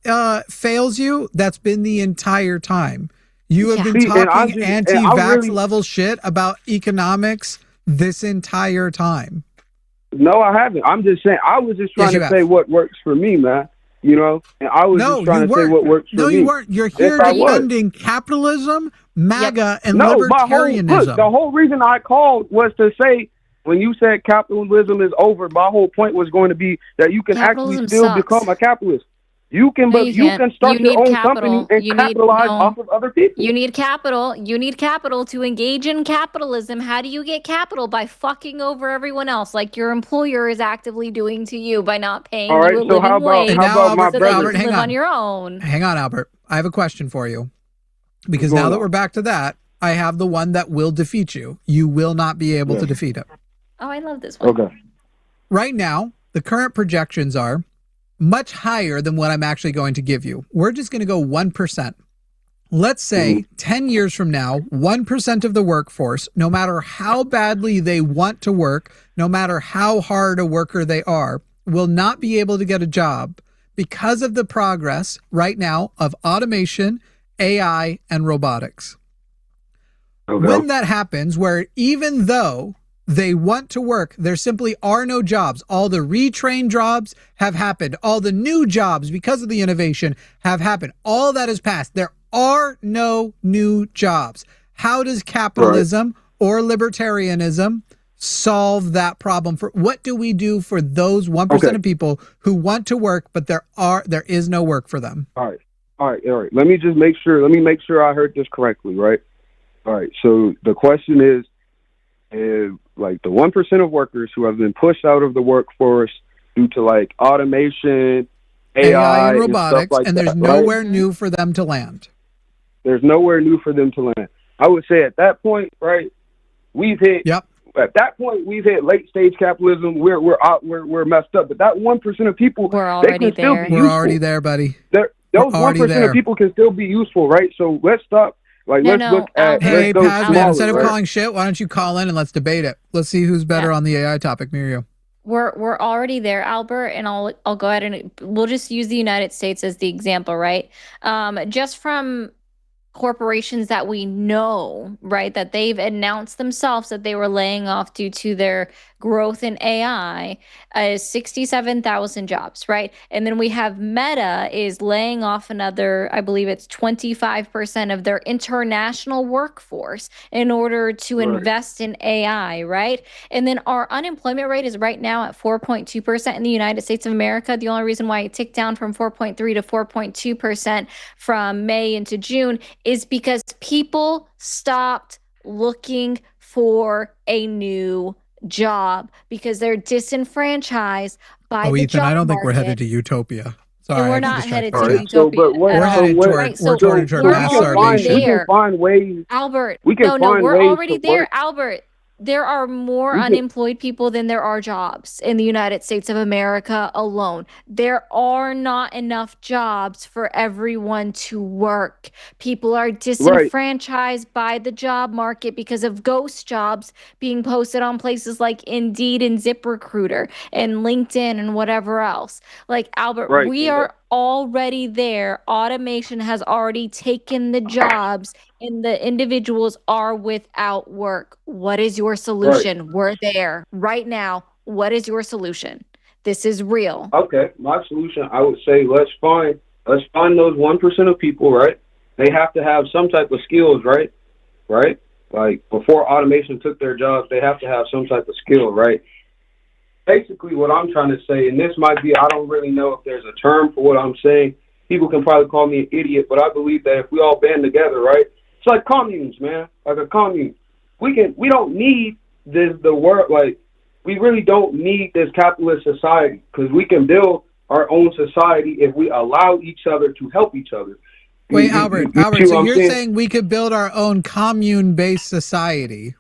fails you. That's been the entire time. You have been See, and talking anti-vax really- level shit about economics this entire time. No, I haven't. I'm just saying. I was just trying you to have. say what works for me, man. You know, and I was just trying to say what works for me. No, you weren't. You're here Yes, I was. defending capitalism, MAGA, and No, libertarianism. the whole reason I called was to say, when you said capitalism is over, my whole point was going to be that you can actually Capitalism still sucks. become a capitalist. You can, No, but you you can't. can start You your need own capital. company and You need- capitalize no. off of other people. You need capital. You need capital to engage in capitalism. How do you get capital? By fucking over everyone else, like your employer is actively doing to you by not paying All right, you a so living how about- wage. how about my so brother? that you Albert, can hang live on. on your own. Hang on, Albert. I have a question for you. Because What's now going that on? we're back to that, I have the one that will defeat you. You will not be able to defeat it. Oh, I love this one. Okay. right now, the current projections are much higher than what I'm actually going to give you. We're just going to go 1%. Let's say 10 years from now, 1% of the workforce, no matter how badly they want to work, no matter how hard a worker they are, will not be able to get a job because of the progress right now of automation, AI, and robotics. Okay. When that happens, where even though they want to work, there simply are no jobs. All the retrained jobs have happened. All the new jobs, because of the innovation, have happened. All that has passed. There are no new jobs. How does capitalism or libertarianism solve that problem? For what do we do for those 1% of people who want to work, but there is no work for them? All right. Let me make sure I heard this correctly, right? All right. So the question is like the 1% of workers who have been pushed out of the workforce due to like automation, AI and robotics, and there's nowhere new for them to land. There's nowhere new for them to land. I would say at that point, right, we've hit. Yep. At that point, we've hit late stage capitalism. We're messed up. But that 1% of people, we're already there. We're already there, buddy. Those 1% of people can still be useful, right? So let's stop. Let's look at. Hey, Pazman, instead of right? calling shit, why don't you call in and let's debate it? Let's see who's better on the AI topic, Miriam. We're already there, Albert, and I'll go ahead and we'll just use the United States as the example, right? Just from corporations that we know, right, that they've announced themselves that they were laying off due to their growth in AI, is 67,000 jobs, right? And then we have Meta is laying off another, I believe it's 25% of their international workforce in order to invest in AI, right? And then our unemployment rate is right now at 4.2% in the United States of America. The only reason why it ticked down from 4.3 to 4.2% from May into June is because people stopped looking for a new job because they're disenfranchised by the Ethan, job I don't think market. we're headed to utopia. Sorry, and we're not headed to utopia. So, but we're headed toward mass starvation. We can find ways. Albert, we can find we're ways already there, work. Albert. There are more unemployed people than there are jobs in the United States of America alone. There are not enough jobs for everyone to work. People are disenfranchised by the job market because of ghost jobs being posted on places like Indeed and ZipRecruiter and LinkedIn and whatever else. Like, Albert, we are already there. Automation has already taken the jobs and the individuals are without work. What is your solution? We're there right now. What is your solution? This is real. Okay, my solution, I would say let's find those 1% of people, right? They have to have some type of skills, right? Like before automation took their jobs, they have to have some type of skill, right? Basically what I'm trying to say, and this might be, I don't really know if there's a term for what I'm saying. People can probably call me an idiot, but I believe that if we all band together, right? It's like communes, man. Like a commune. We don't need the world, like, we really don't need this capitalist society because we can build our own society if we allow each other to help each other. Wait, Albert, so you're saying we could build our own commune-based society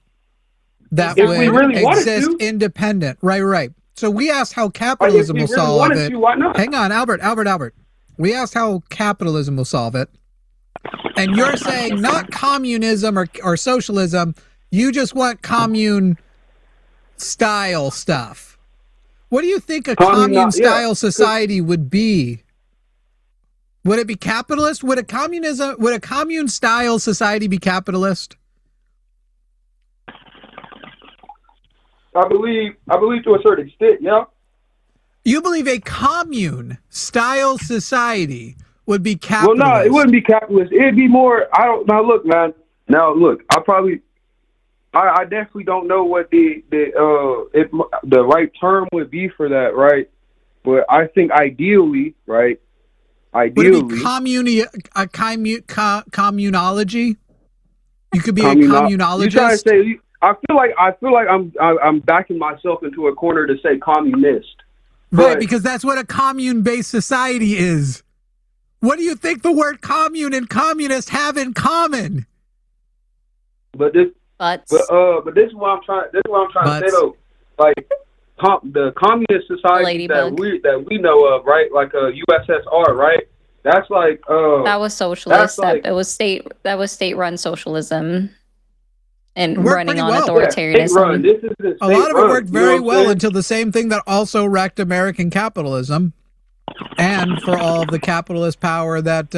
that would exist independent. Right. So we asked how capitalism will solve it. Hang on, Albert. We asked how capitalism will solve it. And you're saying not communism or socialism, you just want commune style stuff. What do you think a commune style society would be? Would it be capitalist? Would a commune style society be capitalist? I believe to a certain extent, yeah. You believe a commune style society would be capitalist? Well, no, it wouldn't be capitalist. It'd be more. Look, man. I definitely don't know what the right term would be for that, right? But I think ideally, right? Would it be communology? You could be a communologist. You trying to say? I feel like I'm backing myself into a corner to say communist. Right, because that's what a commune-based society is. What do you think the word commune and communist have in common? But this is what I'm trying to say though. Like, the communist society that we know of, right? Like a USSR, right? That's like that was socialist. Like, that was state-run socialism and worked running pretty on well. authoritarianism. This isn't a lot of it worked very well saying? until the same thing that also wrecked American capitalism, and for all of the capitalist power that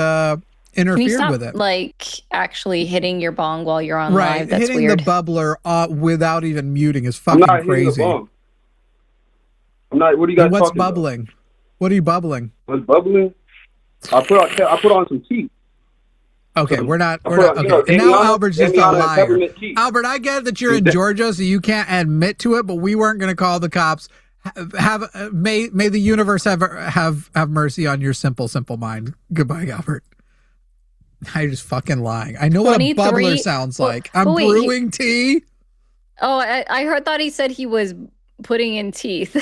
interfered Can you stop, with it. like, actually hitting your bong while you're on Right, live? That's hitting weird. the bubbler without even muting is fucking I'm not crazy. I'm not. What are you guys What's talking bubbling? about? What are you bubbling? What's bubbling? I put on some tea. Okay, we're not. Okay. You know, and now Albert's just a liar. Tea. Albert, I get that you're in Georgia, so you can't admit to it, but we weren't going to call the cops. May the universe have mercy on your simple mind. Goodbye, Albert. I'm just fucking lying. I know what a bubbler sounds like. I'm brewing tea. Oh, I thought he said he was putting in teeth.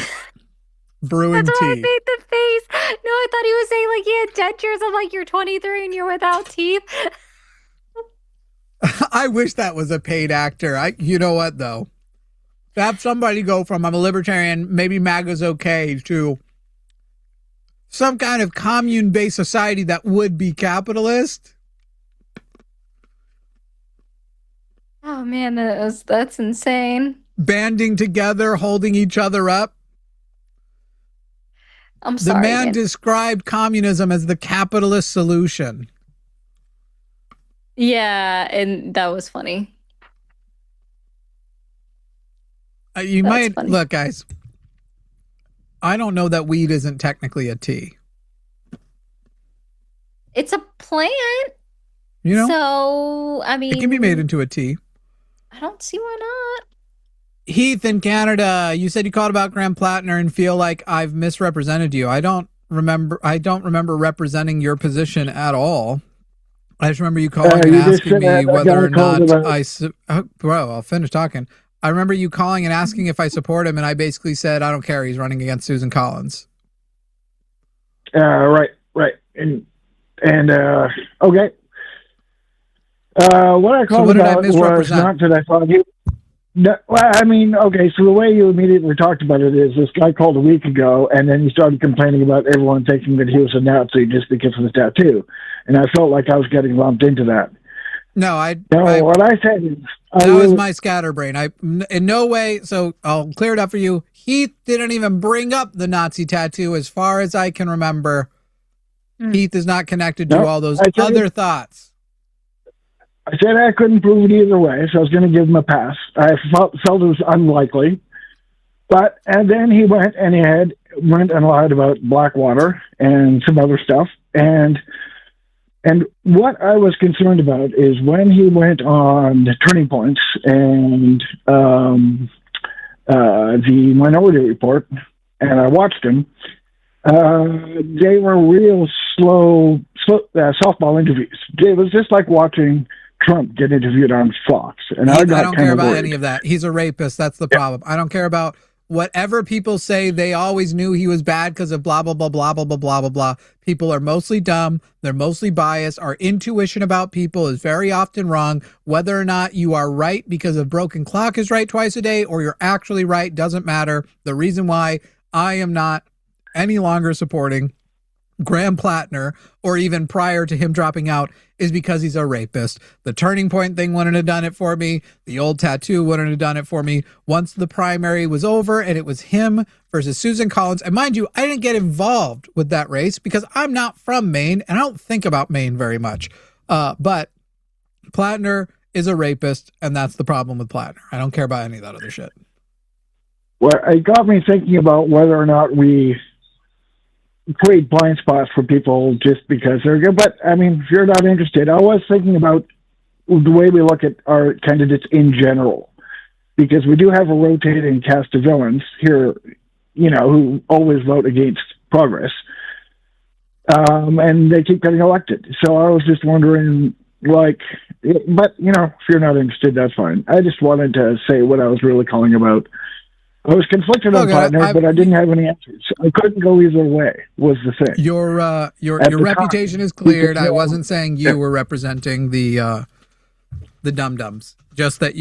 Brewing That's tea. why I made the face. No, I thought he was saying like he had dentures. I'm like, you're 23 and you're without teeth. I wish that was a paid actor. You know what though? To have somebody go from I'm a libertarian, maybe MAGA's okay, to some kind of commune-based society that would be capitalist. Oh man, that's insane. Banding together, holding each other up. I'm sorry. The man described communism as the capitalist solution. Yeah, and that was funny. Look, guys. I don't know that weed isn't technically a tea. It's a plant. You know? So, I mean, it can be made into a tea. I don't see why not. Heath in Canada, you said you called about Graham Plattner and feel like I've misrepresented you. I don't remember representing your position at all. I just remember you calling and asking me whether or not I'll finish talking. I remember you calling and asking if I support him, and I basically said I don't care. He's running against Susan Collins. Right, and okay. What I called about was not that I thought you. No, well, I mean, okay, so the way you immediately talked about it is this guy called a week ago, and then he started complaining about everyone thinking that he was a Nazi just because of the tattoo. And I felt like I was getting lumped into that. No, what I said is... That was my scatterbrain. In no way, so I'll clear it up for you. Heath didn't even bring up the Nazi tattoo as far as I can remember. Heath is not connected to all those other thoughts. I said I couldn't prove it either way, so I was going to give him a pass. I felt it was unlikely. And then he went and lied about Blackwater and some other stuff. And what I was concerned about is when he went on the Turning Points and the Minority Report, and I watched him, they were real slow softball interviews. It was just like watching Trump get interviewed on Fox. And I don't care about any of that. He's a rapist. That's the problem. I don't care about whatever people say. They always knew he was bad because of blah, blah, blah, blah, blah, blah, blah, blah, blah. People are mostly dumb. They're mostly biased. Our intuition about people is very often wrong. Whether or not you are right because a broken clock is right twice a day or you're actually right doesn't matter. The reason why I am not any longer supporting Graham Plattner, or even prior to him dropping out, is because he's a rapist. The Turning Point thing wouldn't have done it for me. The old tattoo wouldn't have done it for me. Once the primary was over and it was him versus Susan Collins, and mind you, I didn't get involved with that race because I'm not from Maine and I don't think about Maine very much. But Plattner is a rapist, and that's the problem with Plattner. I don't care about any of that other shit. Well, it got me thinking about whether or not we create blind spots for people just because they're good. But I mean, if you're not interested, I was thinking about the way we look at our candidates in general, because we do have a rotating cast of villains here, who always vote against progress. And they keep getting elected. So I was just wondering, but if you're not interested, that's fine. I just wanted to say what I was really calling about. I was conflicted on Plattner, but I didn't have any answers. I couldn't go either way, was the thing. Your reputation is cleared. I wasn't saying you were representing the the dum-dums. Just that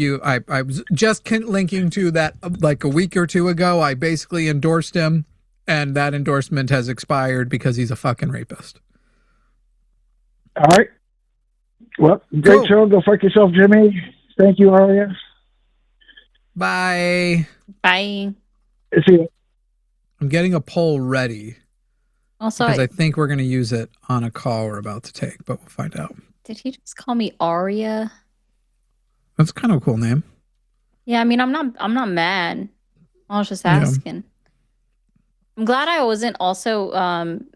I was just linking to that like a week or two ago. I basically endorsed him, and that endorsement has expired because he's a fucking rapist. All right. Well, great show. Go fuck yourself, Jimmy. Thank you, Aria. Bye. Bye. See you. I'm getting a poll ready. Also, because I think we're going to use it on a call we're about to take, but we'll find out. Did he just call me Aria? That's kind of a cool name. Yeah, I mean, I'm not mad. I was just asking. I'm glad I wasn't also,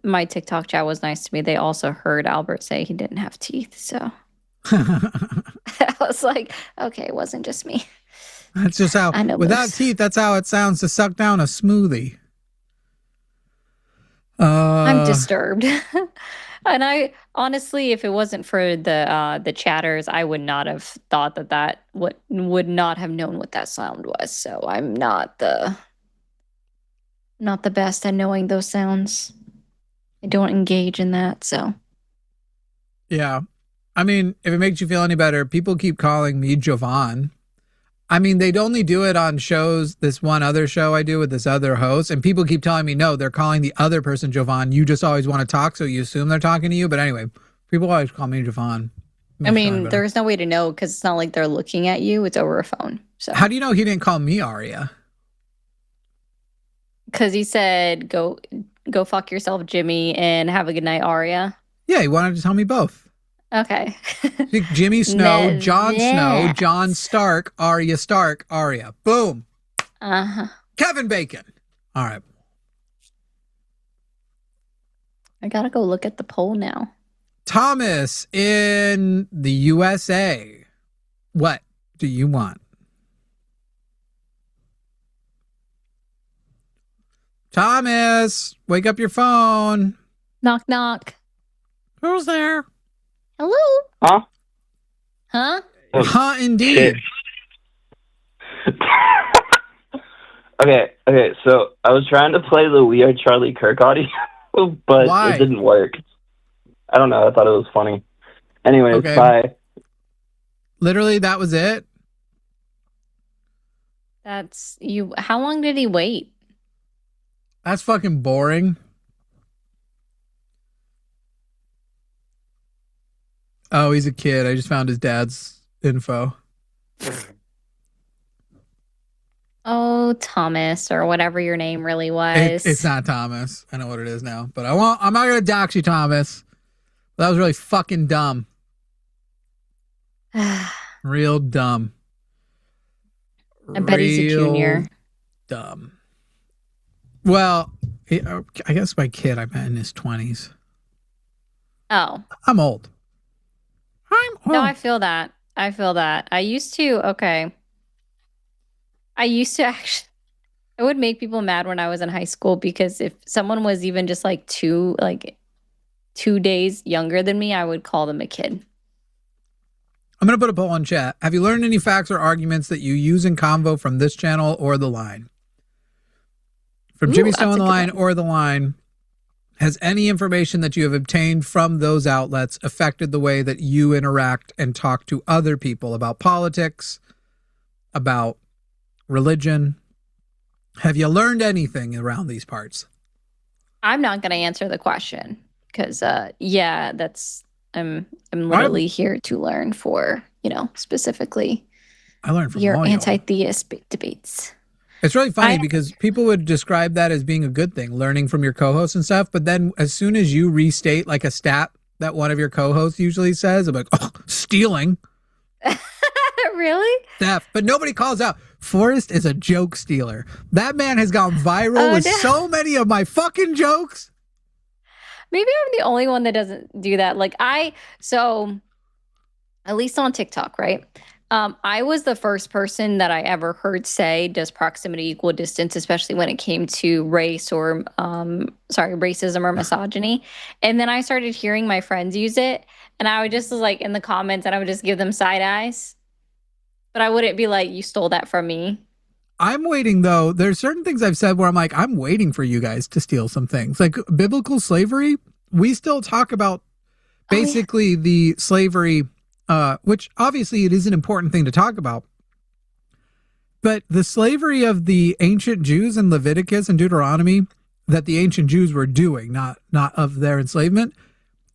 my TikTok chat was nice to me. They also heard Albert say he didn't have teeth. So I was like, okay, it wasn't just me. That's just how, without teeth, that's how it sounds to suck down a smoothie. I'm disturbed. And I honestly, if it wasn't for the chatters, I would not have thought that would not have known what that sound was. So I'm not the best at knowing those sounds. I don't engage in that. So yeah, I mean, if it makes you feel any better, people keep calling me Jovan. I mean, they'd only do it on shows, this one other show I do with this other host, and people keep telling me, no, they're calling the other person Jovan. You just always want to talk, so you assume they're talking to you. But anyway, people always call me Jovan. I mean, there's no way to know because it's not like they're looking at you. It's over a phone. So how do you know he didn't call me Aria? Because he said, go fuck yourself, Jimmy, and have a good night, Aria. Yeah, he wanted to tell me both. Okay. Jimmy Snow, Jon Snow, John Stark, Arya Stark, Arya. Boom. Kevin Bacon. All right. I gotta go look at the poll now. Thomas in the USA. What do you want? Thomas, wake up your phone. Knock, knock. Who's there? Hello? Huh? Huh? Huh, indeed. Okay, so I was trying to play the We Are Charlie Kirk audio, but It didn't work. I don't know, I thought it was funny. Anyways, okay. Bye. Literally, that was it? That's you. How long did he wait? That's fucking boring. Oh, he's a kid. I just found his dad's info. Oh, Thomas, or whatever your name really was. It's not Thomas. I know what it is now, but I'm not gonna dox you, Thomas. That was really fucking dumb. Real dumb. I bet he's a junior. Dumb. Well, I guess by kid I meant in his 20s. Oh. I'm old. No, I feel that. I used to actually, it would make people mad when I was in high school because if someone was even just like 2 days younger than me, I would call them a kid. I'm going to put a poll in chat. Have you learned any facts or arguments that you use in convo from this channel or The Line? From Jimmy Snow on The Line or The Line, has any information that you have obtained from those outlets affected the way that you interact and talk to other people about politics, about religion? Have you learned anything around these parts? I'm not going to answer the question because, I'm literally here to learn for, specifically I learned from your anti-theist debates. It's really funny because people would describe that as being a good thing, learning from your co-hosts and stuff. But then as soon as you restate like a stat that one of your co-hosts usually says, I'm like, oh, stealing. Really? Theft. But nobody calls out, Forrest is a joke stealer. That man has gone viral with so many of my fucking jokes. Maybe I'm the only one that doesn't do that. So at least on TikTok, right? I was the first person that I ever heard say, does proximity equal distance, especially when it came to racism or misogyny. And then I started hearing my friends use it. And I would just like in the comments and I would just give them side eyes. But I wouldn't be like, you stole that from me. I'm waiting, though. There's certain things I've said where I'm like, I'm waiting for you guys to steal some things. Like biblical slavery, we still talk about basically the slavery which obviously it is an important thing to talk about. But the slavery of the ancient Jews in Leviticus and Deuteronomy that the ancient Jews were doing, not of their enslavement,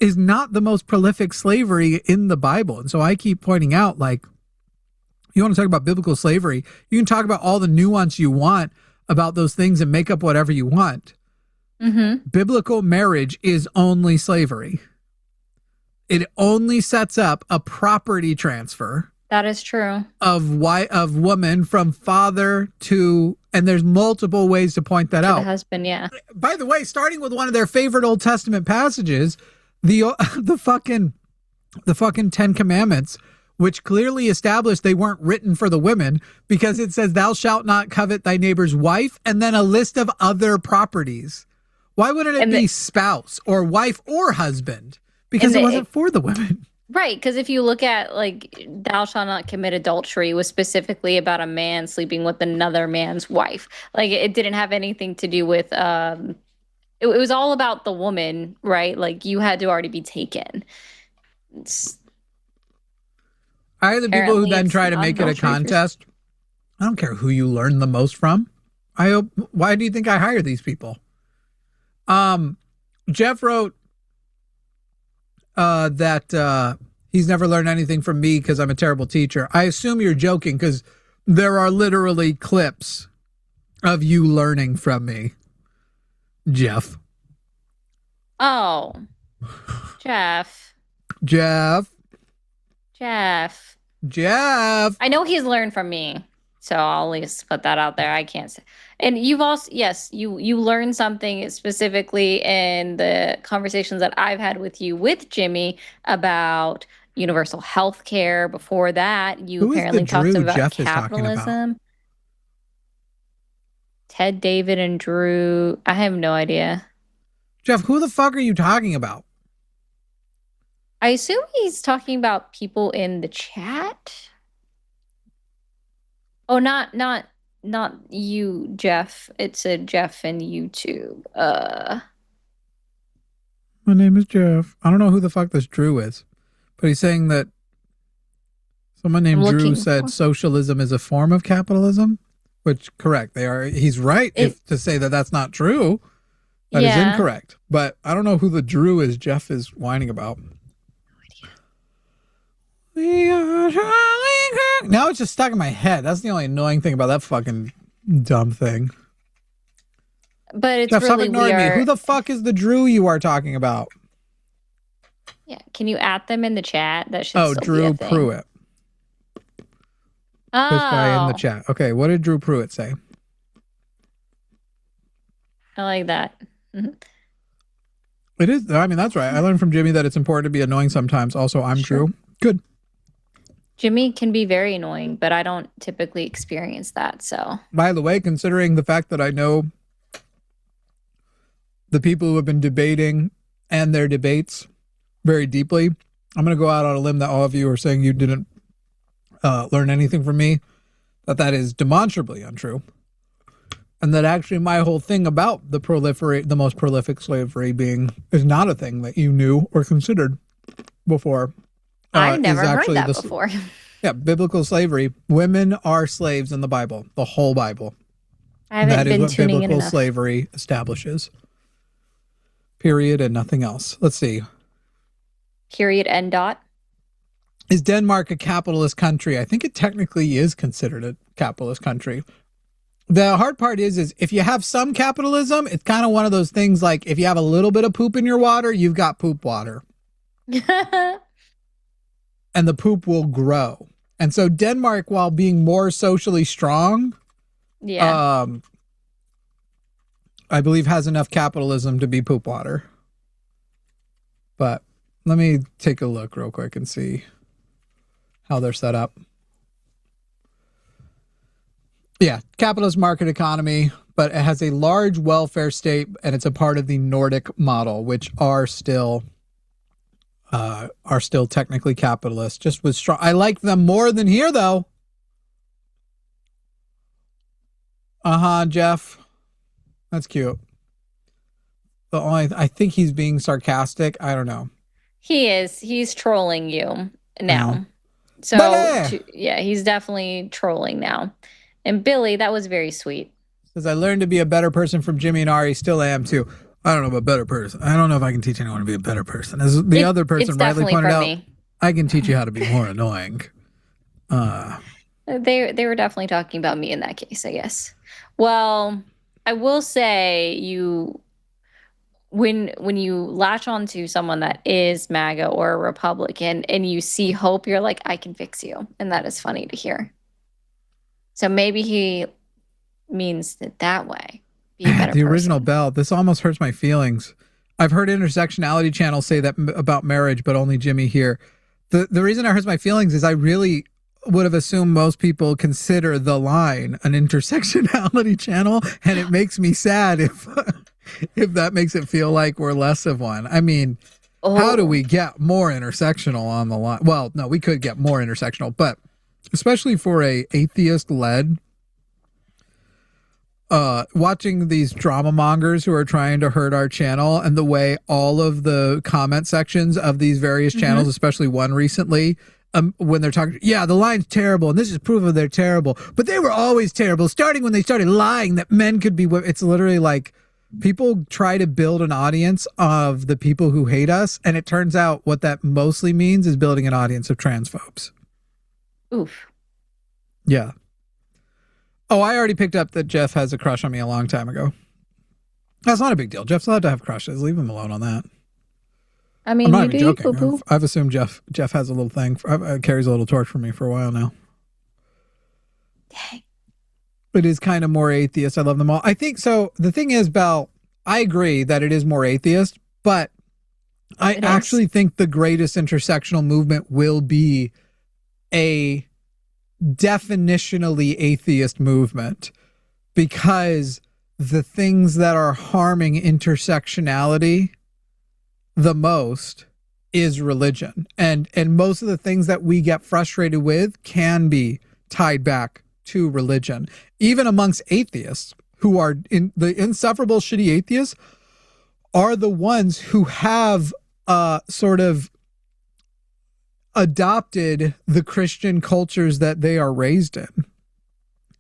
is not the most prolific slavery in the Bible. And so I keep pointing out, like, you want to talk about biblical slavery, you can talk about all the nuance you want about those things and make up whatever you want. Mm-hmm. Biblical marriage is only slavery. It only sets up a property transfer. That is true. Of woman from father to, and there's multiple ways to point that out. The husband, yeah. By the way, starting with one of their favorite Old Testament passages, the fucking 10 Commandments, which clearly established they weren't written for the women, because it says, "Thou shalt not covet thy neighbor's wife," and then a list of other properties. Why wouldn't it be spouse or wife or husband? Because it wasn't for the women. Right, because if you look at, like, "Thou shalt not commit adultery" was specifically about a man sleeping with another man's wife. Like, it didn't have anything to do with, it was all about the woman, right? Like, you had to already be taken. I the people who then try to make it a contest. I don't care who you learn the most from. Why do you think I hire these people? Jeff wrote that he's never learned anything from me because I'm a terrible teacher. I assume you're joking, because there are literally clips of you learning from me, Jeff. Oh, Jeff. I know he's learned from me, so I'll at least put that out there. I can't say. And you've also, yes, you learned something specifically in the conversations that I've had with you with Jimmy about universal health care. Before that, you apparently talked about Jeff capitalism. Ted, David, and Drew. I have no idea. Jeff, who the fuck are you talking about? I assume he's talking about people in the chat. Oh, not you, Jeff. It's a Jeff in YouTube. My name is Jeff. I don't know who the fuck this Drew is, but he's saying that someone named Drew said socialism is a form of capitalism, which correct. They are. He's right to say that that's not true. That is incorrect. But I don't know who the Drew is Jeff is whining about. Now it's just stuck in my head. That's the only annoying thing about that fucking dumb thing. But it's Jeff, really stop ignoring me. Who the fuck is the Drew you are talking about? Yeah, can you add them in the chat? That should still Drew be a thing. Pruitt. Oh. This guy in the chat. Okay, what did Drew Pruitt say? I like that. Mm-hmm. It is. I mean, that's right. I learned from Jimmy that it's important to be annoying sometimes. Also, I'm Drew. Good. Jimmy can be very annoying, but I don't typically experience that. So, by the way, considering the fact that I know the people who have been debating and their debates very deeply, I'm going to go out on a limb that all of you are saying you didn't learn anything from me, that is demonstrably untrue. And that actually my whole thing about the most prolific slavery is not a thing that you knew or considered before. I never heard that before. Yeah, biblical slavery. Women are slaves in the Bible, the whole Bible. I haven't been tuning in enough. Biblical slavery establishes. Period and nothing else. Let's see. Period and dot. Is Denmark a capitalist country? I think it technically is considered a capitalist country. The hard part is if you have some capitalism, it's kind of one of those things like if you have a little bit of poop in your water, you've got poop water. And the poop will grow. And so Denmark, while being more socially strong, I believe has enough capitalism to be poop water. But let me take a look real quick and see how they're set up. Yeah, capitalist market economy, but it has a large welfare state, and it's a part of the Nordic model, which are still technically capitalist. Just with strong. I like them more than here, though. Jeff. That's cute. I think he's being sarcastic. I don't know. He is. He's trolling you. now. So, yeah, he's definitely trolling now. And Billy, that was very sweet. Because I learned to be a better person from Jimmy and Ari, still am too. I don't know about better person. I don't know if I can teach anyone to be a better person. As the other person rightly pointed out, I can teach you how to be more annoying. They were definitely talking about me in that case, I guess. Well, I will say when you latch onto someone that is MAGA or a Republican and you see hope, you're like, I can fix you. And that is funny to hear. So maybe he means it that way. Be a better the person. Original Bell. This almost hurts my feelings. I've heard intersectionality channels say that about marriage, but only Jimmy here. The reason it hurts my feelings is I really would have assumed most people consider The Line an intersectionality channel, and it makes me sad if that makes it feel like we're less of one. I mean, how do we get more intersectional on The Line? Well, no, we could get more intersectional, but especially for a atheist-led, watching these drama mongers who are trying to hurt our channel, and the way all of the comment sections of these various channels, especially one recently, when they're talking, yeah, The Line's terrible, and this is proof of they're terrible, but they were always terrible, starting when they started lying that men could be women. It's literally like people try to build an audience of the people who hate us, and it turns out what that mostly means is building an audience of transphobes. Oof. Yeah. Oh, I already picked up that Jeff has a crush on me a long time ago. That's not a big deal. Jeff's allowed to have crushes. Leave him alone on that. I mean, I'm not even joking. I've assumed Jeff has a little thing. Carries a little torch for me for a while now. Dang. It is kind of more atheist. I love them all. I think so. The thing is, Belle, I agree that it is more atheist, but I actually think the greatest intersectional movement will be a definitionally atheist movement, because the things that are harming intersectionality the most is religion, and most of the things that we get frustrated with can be tied back to religion, even amongst atheists who are in the insufferable shitty atheists are the ones who have sort of adopted the Christian cultures that they are raised in.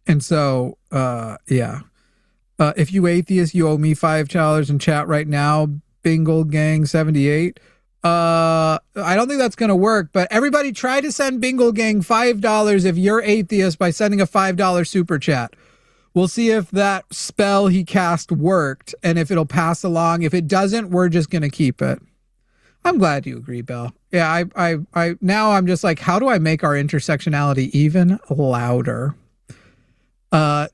And so, if you atheists, you owe me $5 in chat right now. Bingle Gang 78. I don't think that's going to work, but everybody try to send Bingle Gang $5 if you're atheist by sending a $5 super chat. We'll see if that spell he cast worked and if it'll pass along. If it doesn't, we're just going to keep it. I'm glad you agree, Bill. Yeah, I now I'm just like, how do I make our intersectionality even louder?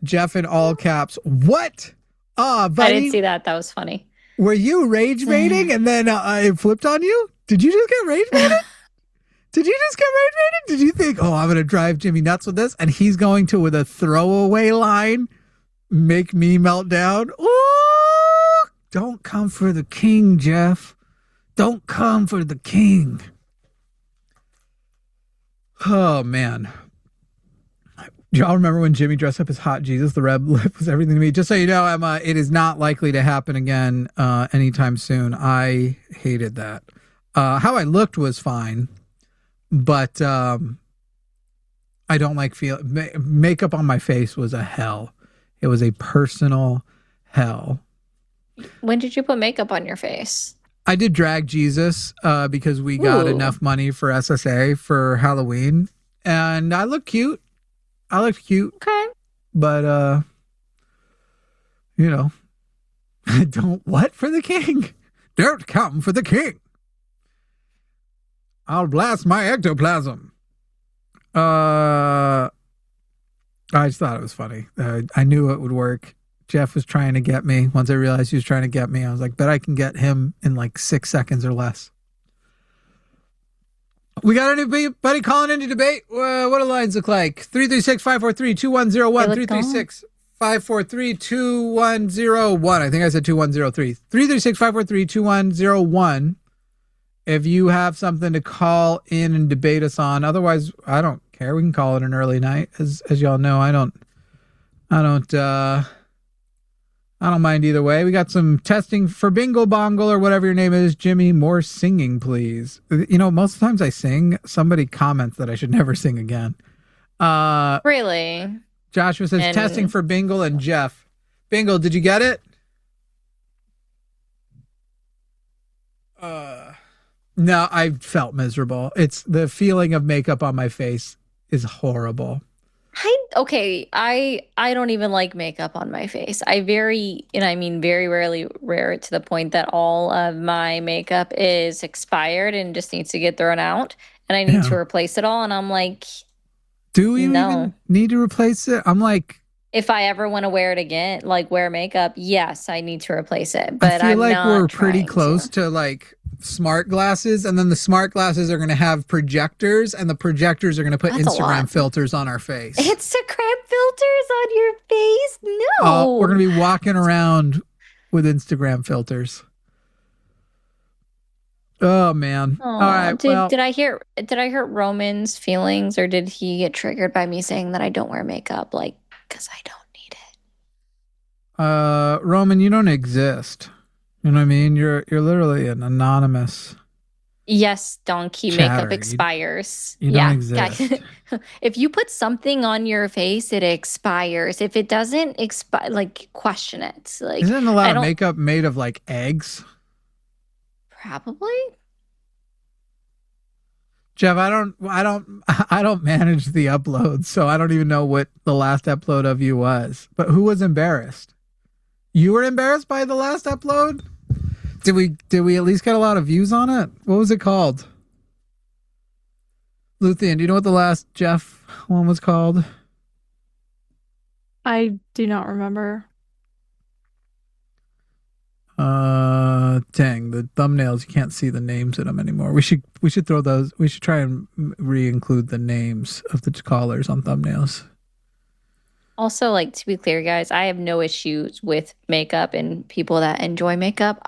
Jeff in all caps. What? Buddy, I didn't see that. That was funny. Were you rage baiting and then it flipped on you? Did you just get rage baited? Did you just get rage baited? Did you think, I'm going to drive Jimmy nuts with this, and he's going to, with a throwaway line, make me melt down? Ooh, don't come for the king, Jeff. Don't come for the king. Oh, man. Do y'all remember when Jimmy dressed up as Hot Jesus? The red lip was everything to me. Just so you know, Emma, it is not likely to happen again anytime soon. I hated that. How I looked was fine, but I don't like makeup on my face was a hell. It was a personal hell. When did you put makeup on your face? I did drag Jesus because we got enough money for SSA for Halloween, and I look cute. I looked cute. Okay. But, don't what for the king? Don't come for the king. I'll blast my ectoplasm. I just thought it was funny. I knew it would work. Jeff was trying to get me. Once I realized he was trying to get me, I was like, bet I can get him in like 6 seconds or less. We got a new buddy calling into debate. What do lines look like? 336-543-2101. 336-543-2101. I think I said 2103. 336-543-2101. If you have something to call in and debate us on. Otherwise, I don't care. We can call it an early night. As y'all know, I don't I don't mind either way. We got some testing for Bingle Bongle or whatever your name is. Jimmy, more singing, please. You know, most of the times I sing, somebody comments that I should never sing again. Really? Joshua says testing for Bingle and Jeff. Bingle, did you get it? No, I felt miserable. It's the feeling of makeup on my face is horrible. I don't even like makeup on my face. very rarely wear it to the point that all of my makeup is expired and just needs to get thrown out, and I need to replace it all. And I'm like, do you even need to replace it? I'm like, if I ever want to wear it again, like wear makeup, yes, I need to replace it. But I feel like we're pretty close to like smart glasses, and then the smart glasses are going to have projectors, and the projectors are going to put Instagram filters on our face. Instagram filters on your face? No. We're going to be walking around with Instagram filters. Oh man. All right. Did I hear Roman's feelings, or did he get triggered by me saying that I don't wear makeup? Like, because I don't need it. Roman, you don't exist. You know what I mean? You're literally an anonymous. Yes, donkey chatter. Makeup expires. You don't exist. If you put something on your face, it expires. If it doesn't expire, like, question it. Like, isn't a lot of makeup made of like eggs? Probably. Jeff, I don't manage the uploads, so I don't even know what the last upload of you was. But who was embarrassed? You were embarrassed by the last upload? Did we at least get a lot of views on it? What was it called? Luthien, do you know what the last Jeff one was called? I do not remember. Dang, the thumbnails, you can't see the names in them anymore. We should throw those. We should try and re-include the names of the callers on thumbnails. Also, like, to be clear, guys, I have no issues with makeup and people that enjoy makeup.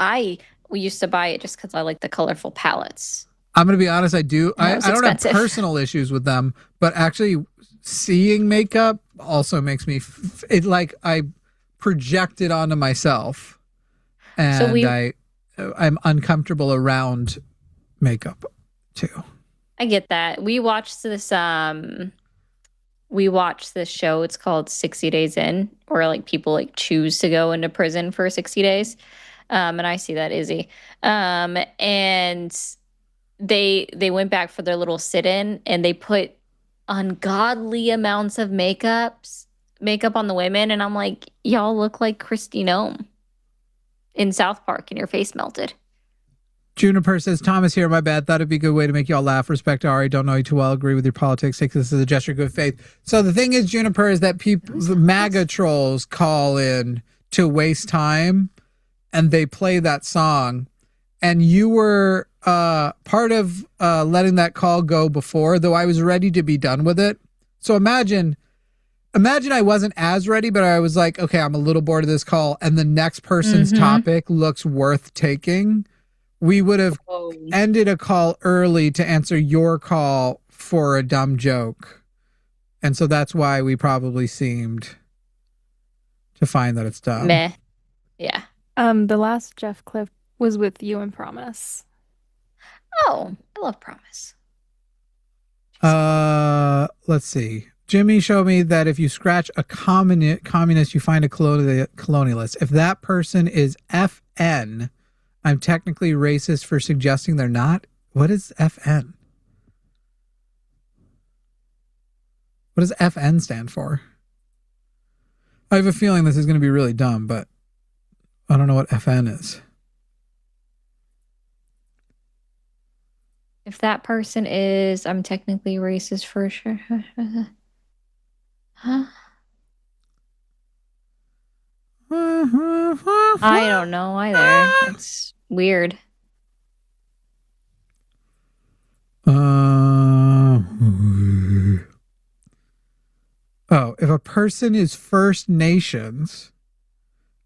We used to buy it just because I like the colorful palettes. I'm going to be honest, I do. I don't have personal issues with them, but actually seeing makeup also makes me, I project it onto myself. And I'm uncomfortable around makeup too. I get that. We watched this show. It's called 60 Days In, where like people like choose to go into prison for 60 days. And I see that, Izzy. And they went back for their little sit-in, and they put ungodly amounts of makeup on the women, and I'm like, y'all look like Christy Nome in South Park, and your face melted. Juniper says, Thomas here, my bad. Thought it'd be a good way to make y'all laugh. Respect Ari, don't know you too well. Agree with your politics. Take this as a gesture of good faith. So the thing is, Juniper, is that the MAGA trolls call in to waste time, and they play that song. And you were part of letting that call go before, though I was ready to be done with it. So imagine I wasn't as ready, but I was like, okay, I'm a little bored of this call, and the next person's topic looks worth taking. We would have ended a call early to answer your call for a dumb joke. And so that's why we probably seemed to find that it's dumb. Meh. Yeah. The last Jeff clip was with you and Promise. Oh, I love Promise. Let's see. Jimmy showed me that if you scratch a communist, you find a colonialist. If that person is FN, I'm technically racist for suggesting they're not. What is FN? What does FN stand for? I have a feeling this is going to be really dumb, but I don't know what FN is. If that person is, I'm technically racist for sure. Huh? I don't know either. That's weird. If a person is First Nations.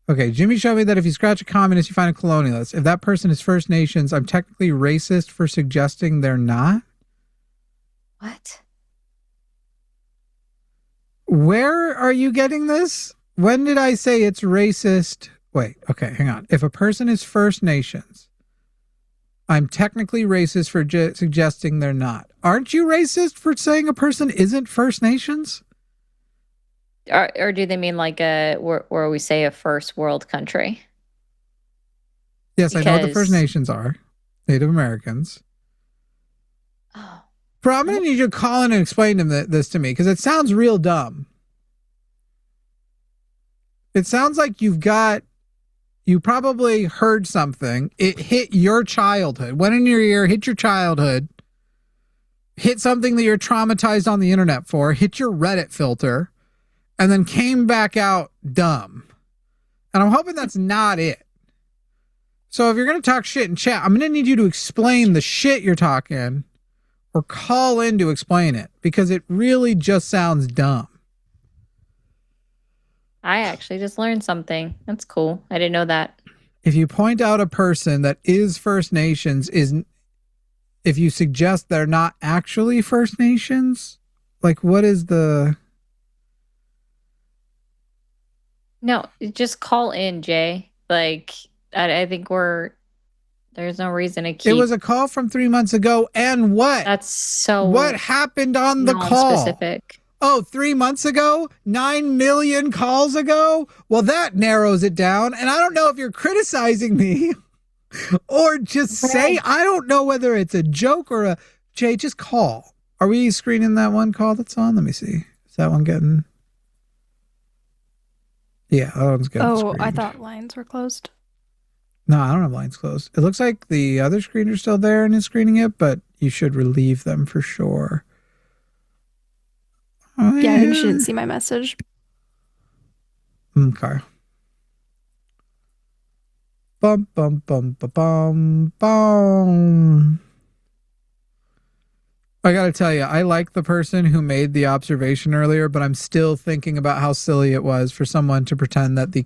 Okay, Jimmy showed me that if you scratch a communist, you find a colonialist. If that person is First Nations, I'm technically racist for suggesting they're not. What? Where are you getting this? When did I say it's racist Wait, okay, hang on. If a person is First Nations, I'm technically racist for suggesting they're not. Aren't you racist for saying a person isn't First Nations? Or do they mean like where we say a first world country? Yes, I know what the First Nations are. Native Americans. Oh. Bro, I'm going to need you to call in and explain this to me because it sounds real dumb. It sounds like you probably heard something. It hit your childhood, went in your ear, hit your childhood, hit something that you're traumatized on the internet for, hit your Reddit filter, and then came back out dumb. And I'm hoping that's not it. So if you're going to talk shit in chat, I'm going to need you to explain the shit you're talking or call in to explain it because it really just sounds dumb. I actually just learned something. That's cool. I didn't know that. If you point out a person that is First Nations, if you suggest they're not actually First Nations, like what is the... No, just call in, Jay. Like, I think there's no reason to keep... It was a call from 3 months ago, and what? That's so... What happened on the call? Specific. Oh, 3 months ago? 9 million calls ago? Well, that narrows it down. And I don't know if you're criticizing me or just say, I don't know whether it's a joke or a... Jay, just call. Are we screening that one call that's on? Let me see. Is that one getting... Yeah, that one's getting screened. I thought lines were closed. No, I don't have lines closed. It looks like the other screener's still there and is screening it, but you should relieve them for sure. Oh, yeah, you shouldn't see my message. Okay. Bum, bum, bum, bum, bum, bum. I gotta tell you, I like the person who made the observation earlier, but I'm still thinking about how silly it was for someone to pretend that the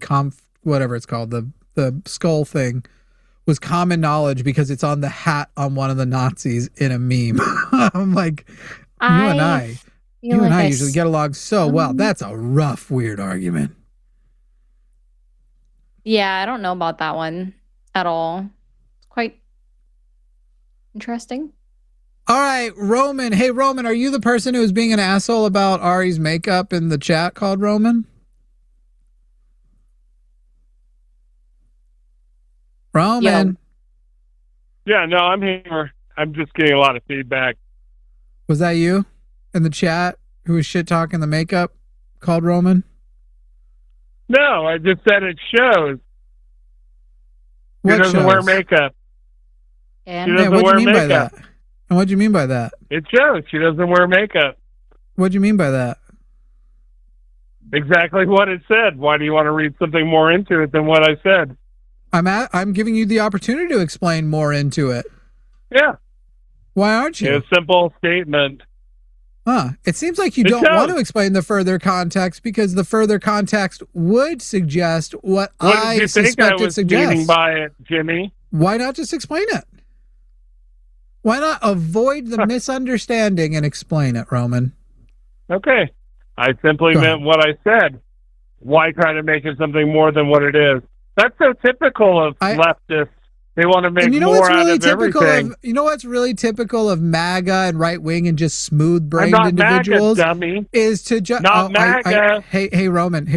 whatever it's called, the skull thing was common knowledge because it's on the hat on one of the Nazis in a meme. I'm like, you and I usually get along so well. That's a rough, weird argument. Yeah, I don't know about that one at all. It's quite interesting. All right, Roman. Hey, Roman, are you the person who was being an asshole about Ari's makeup in the chat called Roman? Roman. Yeah, no, I'm here. I'm just getting a lot of feedback. Was that you in the chat who was shit talking the makeup called Roman? No, I just said it shows. What she doesn't shows? wear makeup. And she doesn't what'd wear you mean makeup. by that? And what'd you mean by that? It shows. She doesn't wear makeup. What'd you mean by that? Exactly what it said. Why do you want to read something more into it than what I said? I'm giving you the opportunity to explain more into it. Yeah. Why aren't you? It's a simple statement. Huh. It seems like you don't want to explain the further context because the further context would suggest what I suspect it suggests. Meaning by it, Jimmy? Why not just explain it? Why not avoid the misunderstanding and explain it, Roman? Okay. I simply meant what I said. Why try to make it something more than what it is? That's so typical of leftists. They want to make more out of everything. You know what's really typical of MAGA and right wing and just smooth-brained individuals? MAGA, dummy. Is to just MAGA. Hey, Roman. If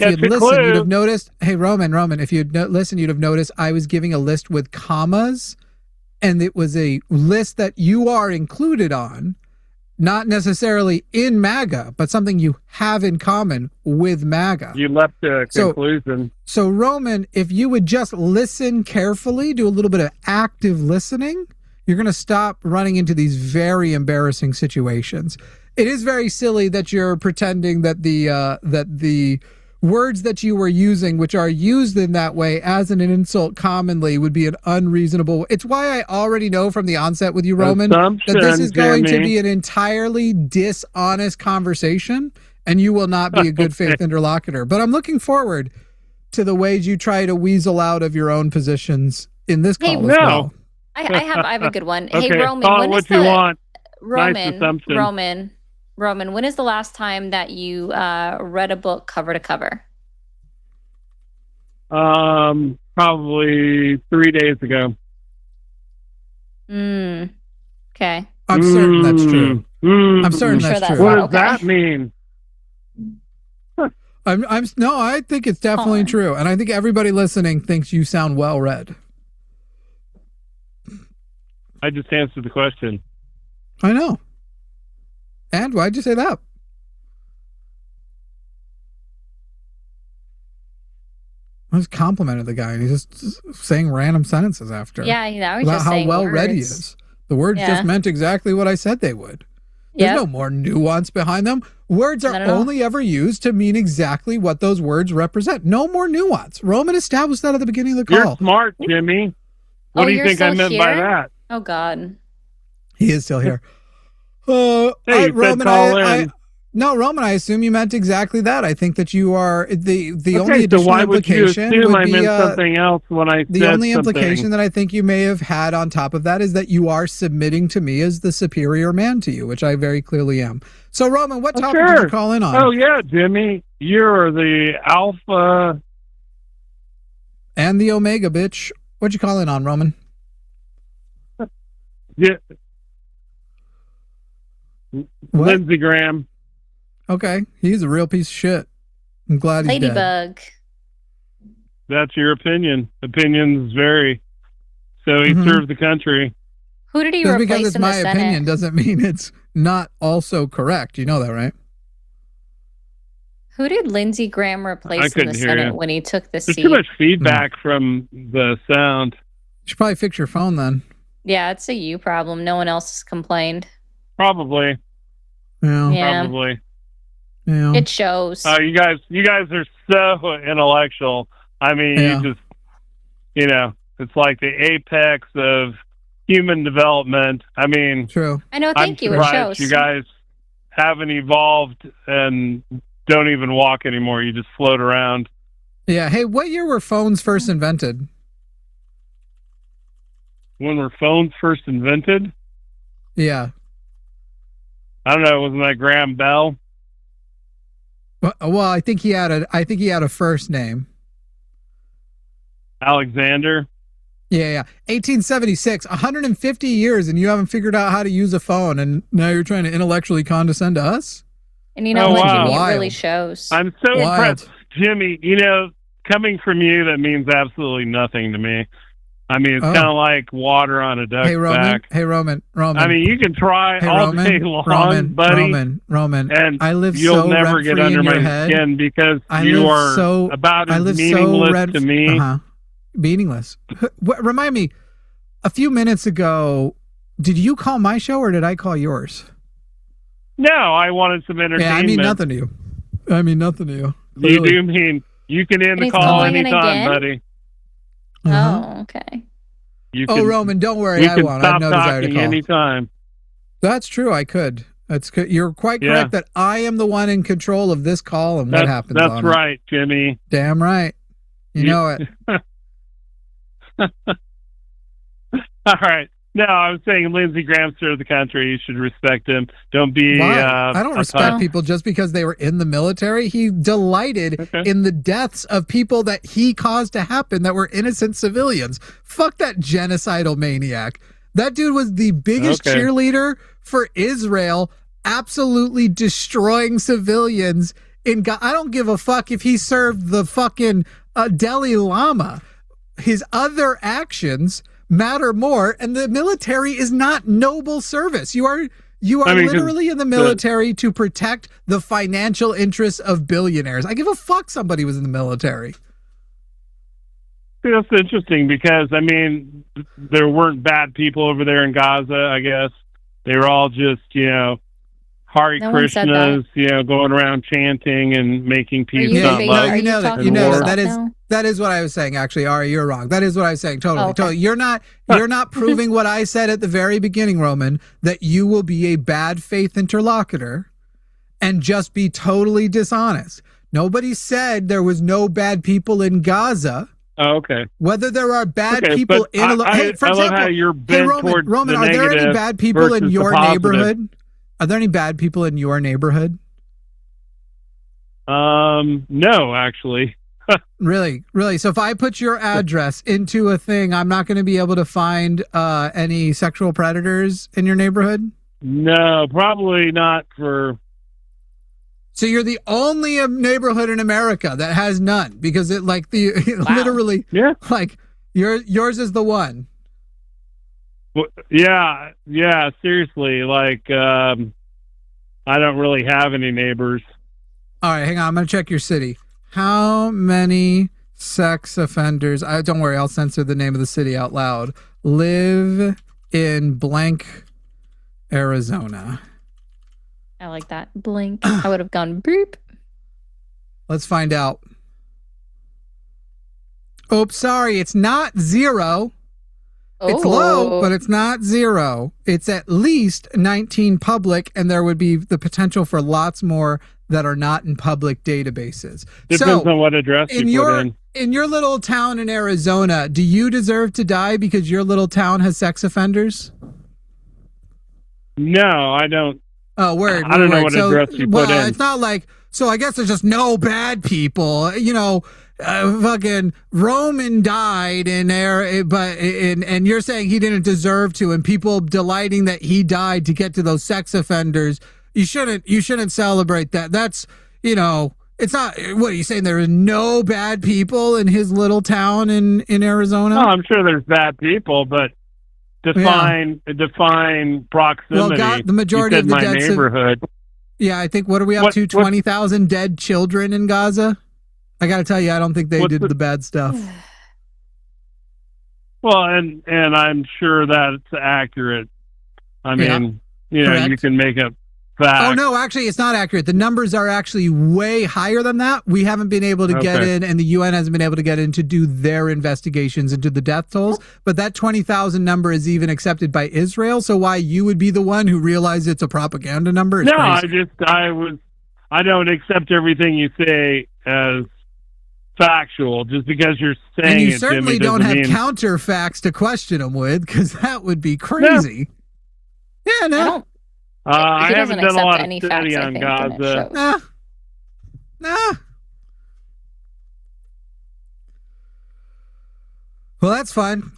you'd listened, you'd have noticed. Hey, Roman. If you'd listened, you'd have noticed I was giving a list with commas, and it was a list that you are included on. Not necessarily in MAGA, but something you have in common with MAGA. You left a conclusion. So, Roman, if you would just listen carefully, do a little bit of active listening, you're going to stop running into these very embarrassing situations. It is very silly that you're pretending that the words that you were using, which are used in that way as an insult commonly, would be an unreasonable. It's why I already know from the onset with you, Roman, that this is going to be an entirely dishonest conversation and you will not be a good faith interlocutor. But I'm looking forward to the ways you try to weasel out of your own positions in this call as well. I have a good one. Okay, hey, Roman, what you want. Roman, when is the last time that you read a book cover to cover? Probably 3 days ago. Okay. I'm certain that's true. I'm certain that's true. What does that mean? I think it's definitely true, and I think everybody listening thinks you sound well read. I just answered the question. I know. And why'd you say that? I just complimented the guy, and he's just saying random sentences after. Yeah, now he's about just how saying well words. read he is. The words just meant exactly what I said they would. There's no more nuance behind them. Words are only ever used to mean exactly what those words represent. No more nuance. Roman established that at the beginning of the call. You're smart, Jimmy. What do you think I meant by that? Oh, God. He is still here. Hey, Roman, Roman, I assume you meant exactly that. I think that you are the only additional implication would I meant something else when I the said only something. implication that I think you may have had on top of that is that you are submitting to me as the superior man to you, which I very clearly am. So, Roman, what topic did you call in on? Oh, yeah, Jimmy. You're the alpha. And the omega, bitch. What'd you call in on, Roman? Yeah. Lindsey Graham. Okay, he's a real piece of shit. I'm glad he's dead. Ladybug. That's your opinion. Opinions vary. So he served the country. Who did he Just replace because it's in the my Senate? opinion doesn't mean it's not also correct. You know that, right? Who did Lindsey Graham replace in the Senate when he took the seat? There's too much feedback from the sound. You should probably fix your phone then. Yeah, it's a you problem. No one else has complained. Probably. Yeah. Probably. Yeah. It shows. You guys are so intellectual. I mean, it's like the apex of human development. I mean, true. I know. Thank you. It shows. You guys haven't evolved and don't even walk anymore. You just float around. Yeah. Hey, what year were phones first invented? When were phones first invented? Yeah. I don't know. Wasn't that Graham Bell? Well, I think he had a first name. Alexander. Yeah. 1876, 150 years, and you haven't figured out how to use a phone, and now you're trying to intellectually condescend to us? And you know what, Jimmy, it really shows. I'm so impressed. Jimmy, coming from you, that means absolutely nothing to me. I mean, it's kind of like water on a duck's back. Hey, Roman. I mean, you can try all day long, buddy. Roman. And I live you'll so never get under my skin because you are about as meaningless to me. Meaningless. Remind me, a few minutes ago, did you call my show or did I call yours? No, I wanted some entertainment. Yeah, I mean nothing to you. Clearly. You do mean you can end the call anytime, buddy. Oh, okay. Roman, don't worry. I won't. I have no desire to call. Anytime. That's true. I could. You're quite correct that I am the one in control of this call and what happens. That's right, Jimmy. Damn right. You know it. All right. No, I was saying Lindsey Graham served the country. You should respect him. Don't be. I don't respect people just because they were in the military. He delighted in the deaths of people that he caused to happen that were innocent civilians. Fuck that genocidal maniac. That dude was the biggest cheerleader for Israel, absolutely destroying civilians. I don't give a fuck if he served the fucking Dalai Lama. His other actions matter more, and the military is not noble service. You are literally in the military to protect the financial interests of billionaires. I give a fuck somebody was in the military. That's interesting because, I mean, there weren't bad people over there in Gaza, I guess. They were all just, Hare Krishnas, going around chanting and making peace, not love. That is what I was saying. Actually, Ari, you're wrong. That is what I was saying. Totally. You're not proving what I said at the very beginning, Roman, that you will be a bad faith interlocutor and just be totally dishonest. Nobody said there was no bad people in Gaza. Oh, okay. Whether there are bad people in I love how you're bent towards Roman, the are there any bad people in your neighborhood? Are there any bad people in your neighborhood? No, actually. Really? So if I put your address into a thing, I'm not going to be able to find any sexual predators in your neighborhood? No, probably not for... So you're the only neighborhood in America that has none, because it like the literally, like yours is the one. Well, yeah, seriously, like I don't really have any neighbors. All right, hang on, I'm going to check your city. How many sex offenders, don't worry, I'll censor the name of the city out loud, live in blank, Arizona? I like that. Blink. I would have gone boop. Let's find out. Oops, sorry, it's not 0. It's low, but it's not 0. It's at least 19 public, and there would be the potential for lots more that are not in public databases. Depends on what address you put in. In your little town in Arizona, do you deserve to die because your little town has sex offenders? No, I don't. Oh, word. I don't know what address you put in. It's not like, so I guess there's just no bad people. You know, fucking Roman died in there, and you're saying he didn't deserve to, and people delighting that he died to get to those sex offenders. You shouldn't celebrate that. That's, you know, it's not, what are you saying? There are no bad people in his little town in Arizona? No, I'm sure there's bad people, but define proximity. Well, the majority of the my dead neighborhood. Yeah, I think, what are we up to? 20,000 dead children in Gaza? I got to tell you, I don't think they did the bad stuff. Well, and I'm sure that's accurate. I mean, correct. You can make up facts. Oh, no, actually, it's not accurate. The numbers are actually way higher than that. We haven't been able to get in, and the UN hasn't been able to get in to do their investigations into the death tolls. But that 20,000 number is even accepted by Israel. So why you would be the one who realized it's a propaganda number is crazy. I don't accept everything you say as factual just because you're saying it. And you certainly don't have counter facts to question them with, because that would be crazy. Yeah, no. I haven't done a lot of study on Gaza. Nah. Well, that's fun.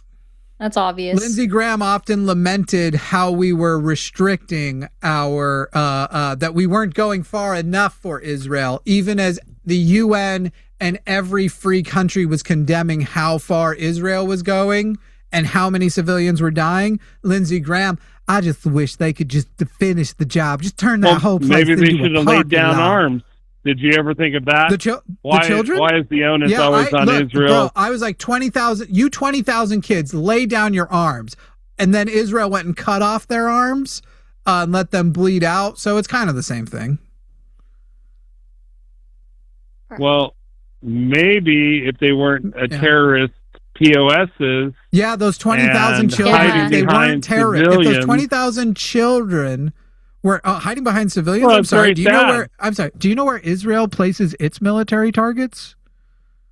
That's obvious. Lindsey Graham often lamented how we were restricting our, that we weren't going far enough for Israel, even as the UN and every free country was condemning how far Israel was going and how many civilians were dying. Lindsey Graham, I just wish they could just finish the job. Just turn that whole place into a parking lot. Maybe they should have laid down arms. Did you ever think of that? The children? Why is the onus always on Israel? Bro, I was like 20,000 kids, lay down your arms. And then Israel went and cut off their arms and let them bleed out. So it's kind of the same thing. Well, maybe if they weren't a terrorist POSs. Yeah, those 20,000 children, they weren't terrorists. If those 20,000 children were hiding behind civilians, well, I'm sorry. Do you know where Israel places its military targets?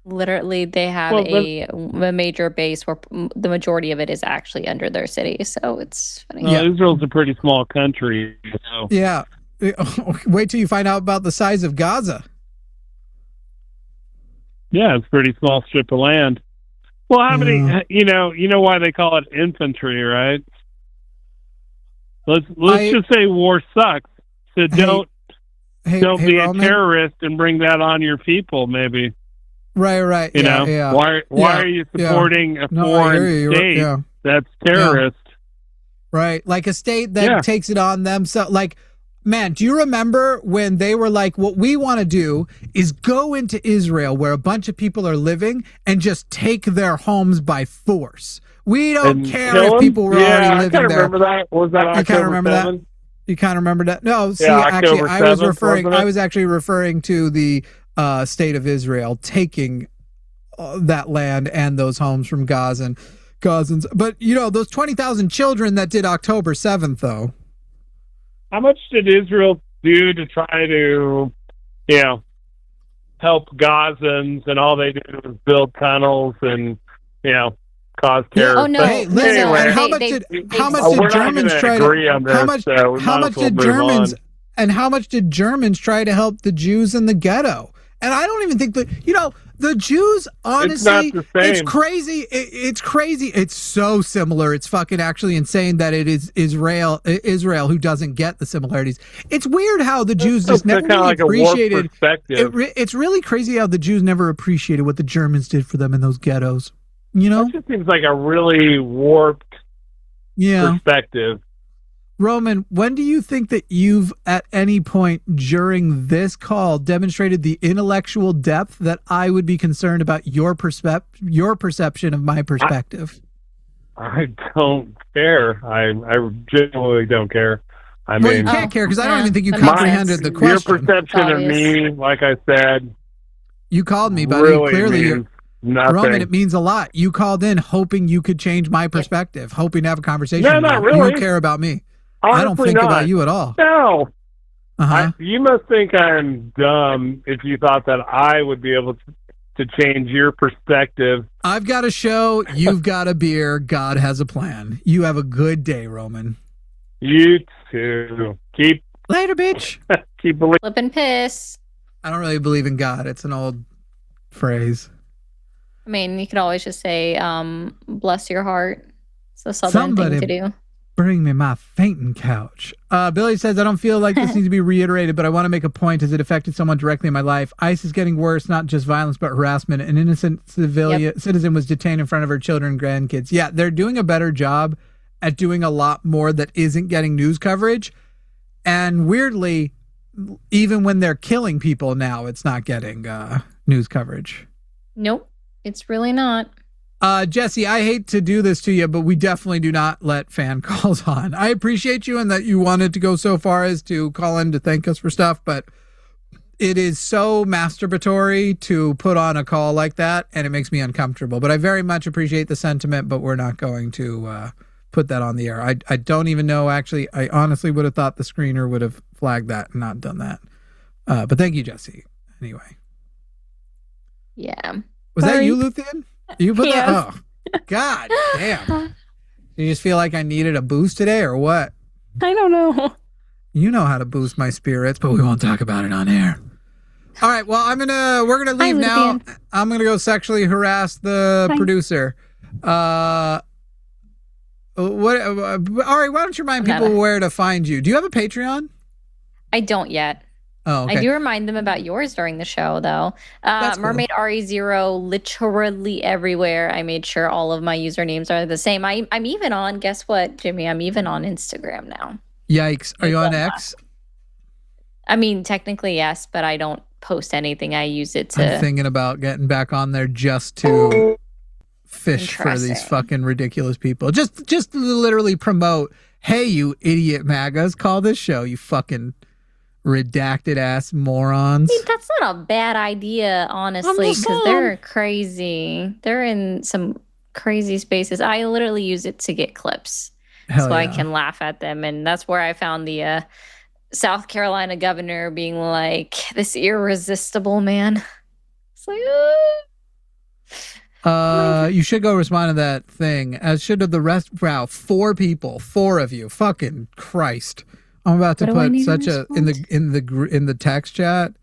Literally, they have a major base where the majority of it is actually under their city. So it's funny. Well, Israel's a pretty small country. So. Yeah. Wait till you find out about the size of Gaza. Yeah, it's a pretty small strip of land. Well, how many? You know why they call it infantry, right? Let's just say war sucks. So don't be a terrorist and bring that on your people. Maybe. Right. You know why are you supporting a foreign state that's terrorist? Right, like a state that takes it on themselves. Like, man, do you remember when they were like, what we want to do is go into Israel where a bunch of people are living and just take their homes by force. We don't care if people were already living there. I kind of remember that. Was that October 7th? You kind of remember that? You kind of remember that? No, see, actually, I was actually referring to the state of Israel taking that land and those homes from Gazans. But, those 20,000 children that did October 7th, though. How much did Israel do to try to, help Gazans, and all they did was build tunnels and, cause terror? Oh no! Hey, listen, anyway, how much did Germans try to? How much did Germans try to help the Jews in the ghetto? And I don't even think that The Jews, honestly, it's not the same. It's crazy. It's crazy. It's so similar. It's fucking actually insane that it is Israel who doesn't get the similarities. It's weird how the Jews just never really appreciated. It's really crazy how the Jews never appreciated what the Germans did for them in those ghettos. You know, that just seems like a really warped perspective. Roman, when do you think that you've, at any point during this call, demonstrated the intellectual depth that I would be concerned about your perception of my perspective? I don't care. I genuinely don't care. I mean, you can't care because I don't even think you comprehended the question. Your perception of me, like I said, you called me, buddy. Really clearly, nothing. Roman, it means a lot. You called in hoping you could change my perspective, hoping to have a conversation. No, not really. You don't care about me. Honestly, I don't think about you at all. No. You must think I'm dumb if you thought that I would be able to change your perspective. I've got a show. You've got a beer. God has a plan. You have a good day, Roman. You too. Keep later, bitch. Keep believing. Flip and piss. I don't really believe in God. It's an old phrase. I mean, you could always just say, bless your heart. It's a southern thing to do. Bring me my fainting couch. Billy says, I don't feel like this needs to be reiterated, but I want to make a point as it affected someone directly in my life. ICE is getting worse, not just violence, but harassment. An innocent citizen was detained in front of her children and grandkids. Yeah, they're doing a better job at doing a lot more that isn't getting news coverage. And weirdly, even when they're killing people now, it's not getting news coverage. Nope, it's really not. Jesse, I hate to do this to you, but we definitely do not let fan calls on. I appreciate you and that you wanted to go so far as to call in to thank us for stuff, but it is so masturbatory to put on a call like that, and it makes me uncomfortable. But I very much appreciate the sentiment, but we're not going to put that on the air. I don't even know, actually. I honestly would have thought the screener would have flagged that and not done that. But thank you, Jesse. Anyway. Yeah. Was that you, Luthien? You put that? Oh, God damn. You just feel like I needed a boost today or what? I don't know. You know how to boost my spirits, but we won't talk about it on air. All right, well, we're gonna leave now. I'm gonna go sexually harass the producer. All right, why don't you remind people where to find you? Do you have a Patreon? I don't yet. Oh, okay. I do remind them about yours during the show, though. That's cool. Mermaid RE0, literally everywhere. I made sure all of my usernames are the same. I'm even on, guess what, Jimmy? I'm even on Instagram now. Yikes. Are you on X? I mean, technically, yes, but I don't post anything. I use it to... I'm thinking about getting back on there just to fish for these fucking ridiculous people. Just literally promote, hey, you idiot MAGAs, call this show, you fucking... redacted ass morons. See, that's not a bad idea, honestly, because they're crazy. They're in some crazy spaces. I literally use it to get clips so I can laugh at them. And that's where I found the South Carolina governor being like, this irresistible man. It's like, you should go respond to that thing, as should have the rest. Wow, 4 people, 4 of you. Fucking Christ. I'm about to put such a in the text chat.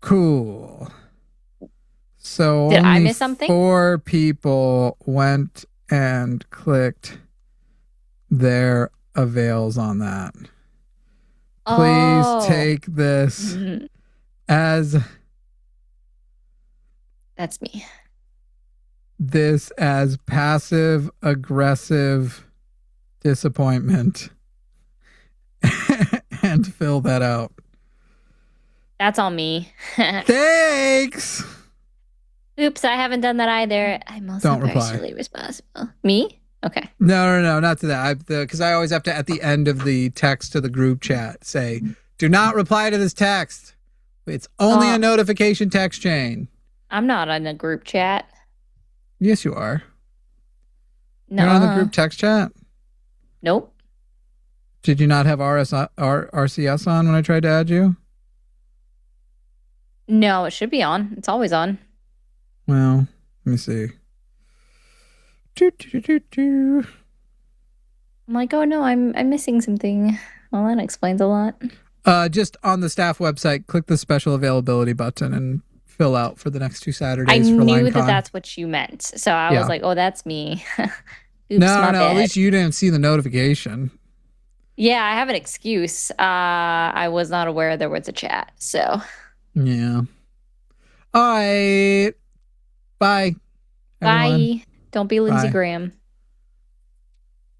Cool. So did only I miss something? 4 people went and clicked their avails on that. Please take this as that's me. This as passive aggressive disappointment and fill that out. That's on me. Thanks. Oops, I haven't done that either. I'm also partially responsible. Me? Okay. No, not to that. Because I always have to, at the end of the text to the group chat, say, do not reply to this text. It's only a notification text chain. I'm not in a group chat. Yes, you are. No. You're on the group text chat? Nope. Did you not have RCS on when I tried to add you? No, it should be on. It's always on. Well, let me see. I'm like, oh no, I'm missing something. Well, that explains a lot. Just on the staff website, click the special availability button and fill out for the next 2 Saturdays. I for knew LineCon. that that's what you meant. So I was like, oh, that's me. Oops, no, bad. at least you didn't see the notification. Yeah, I have an excuse. I was not aware there was a chat. So. Yeah. All right. Bye. Bye. Everyone. Don't be Lindsey Bye. Graham.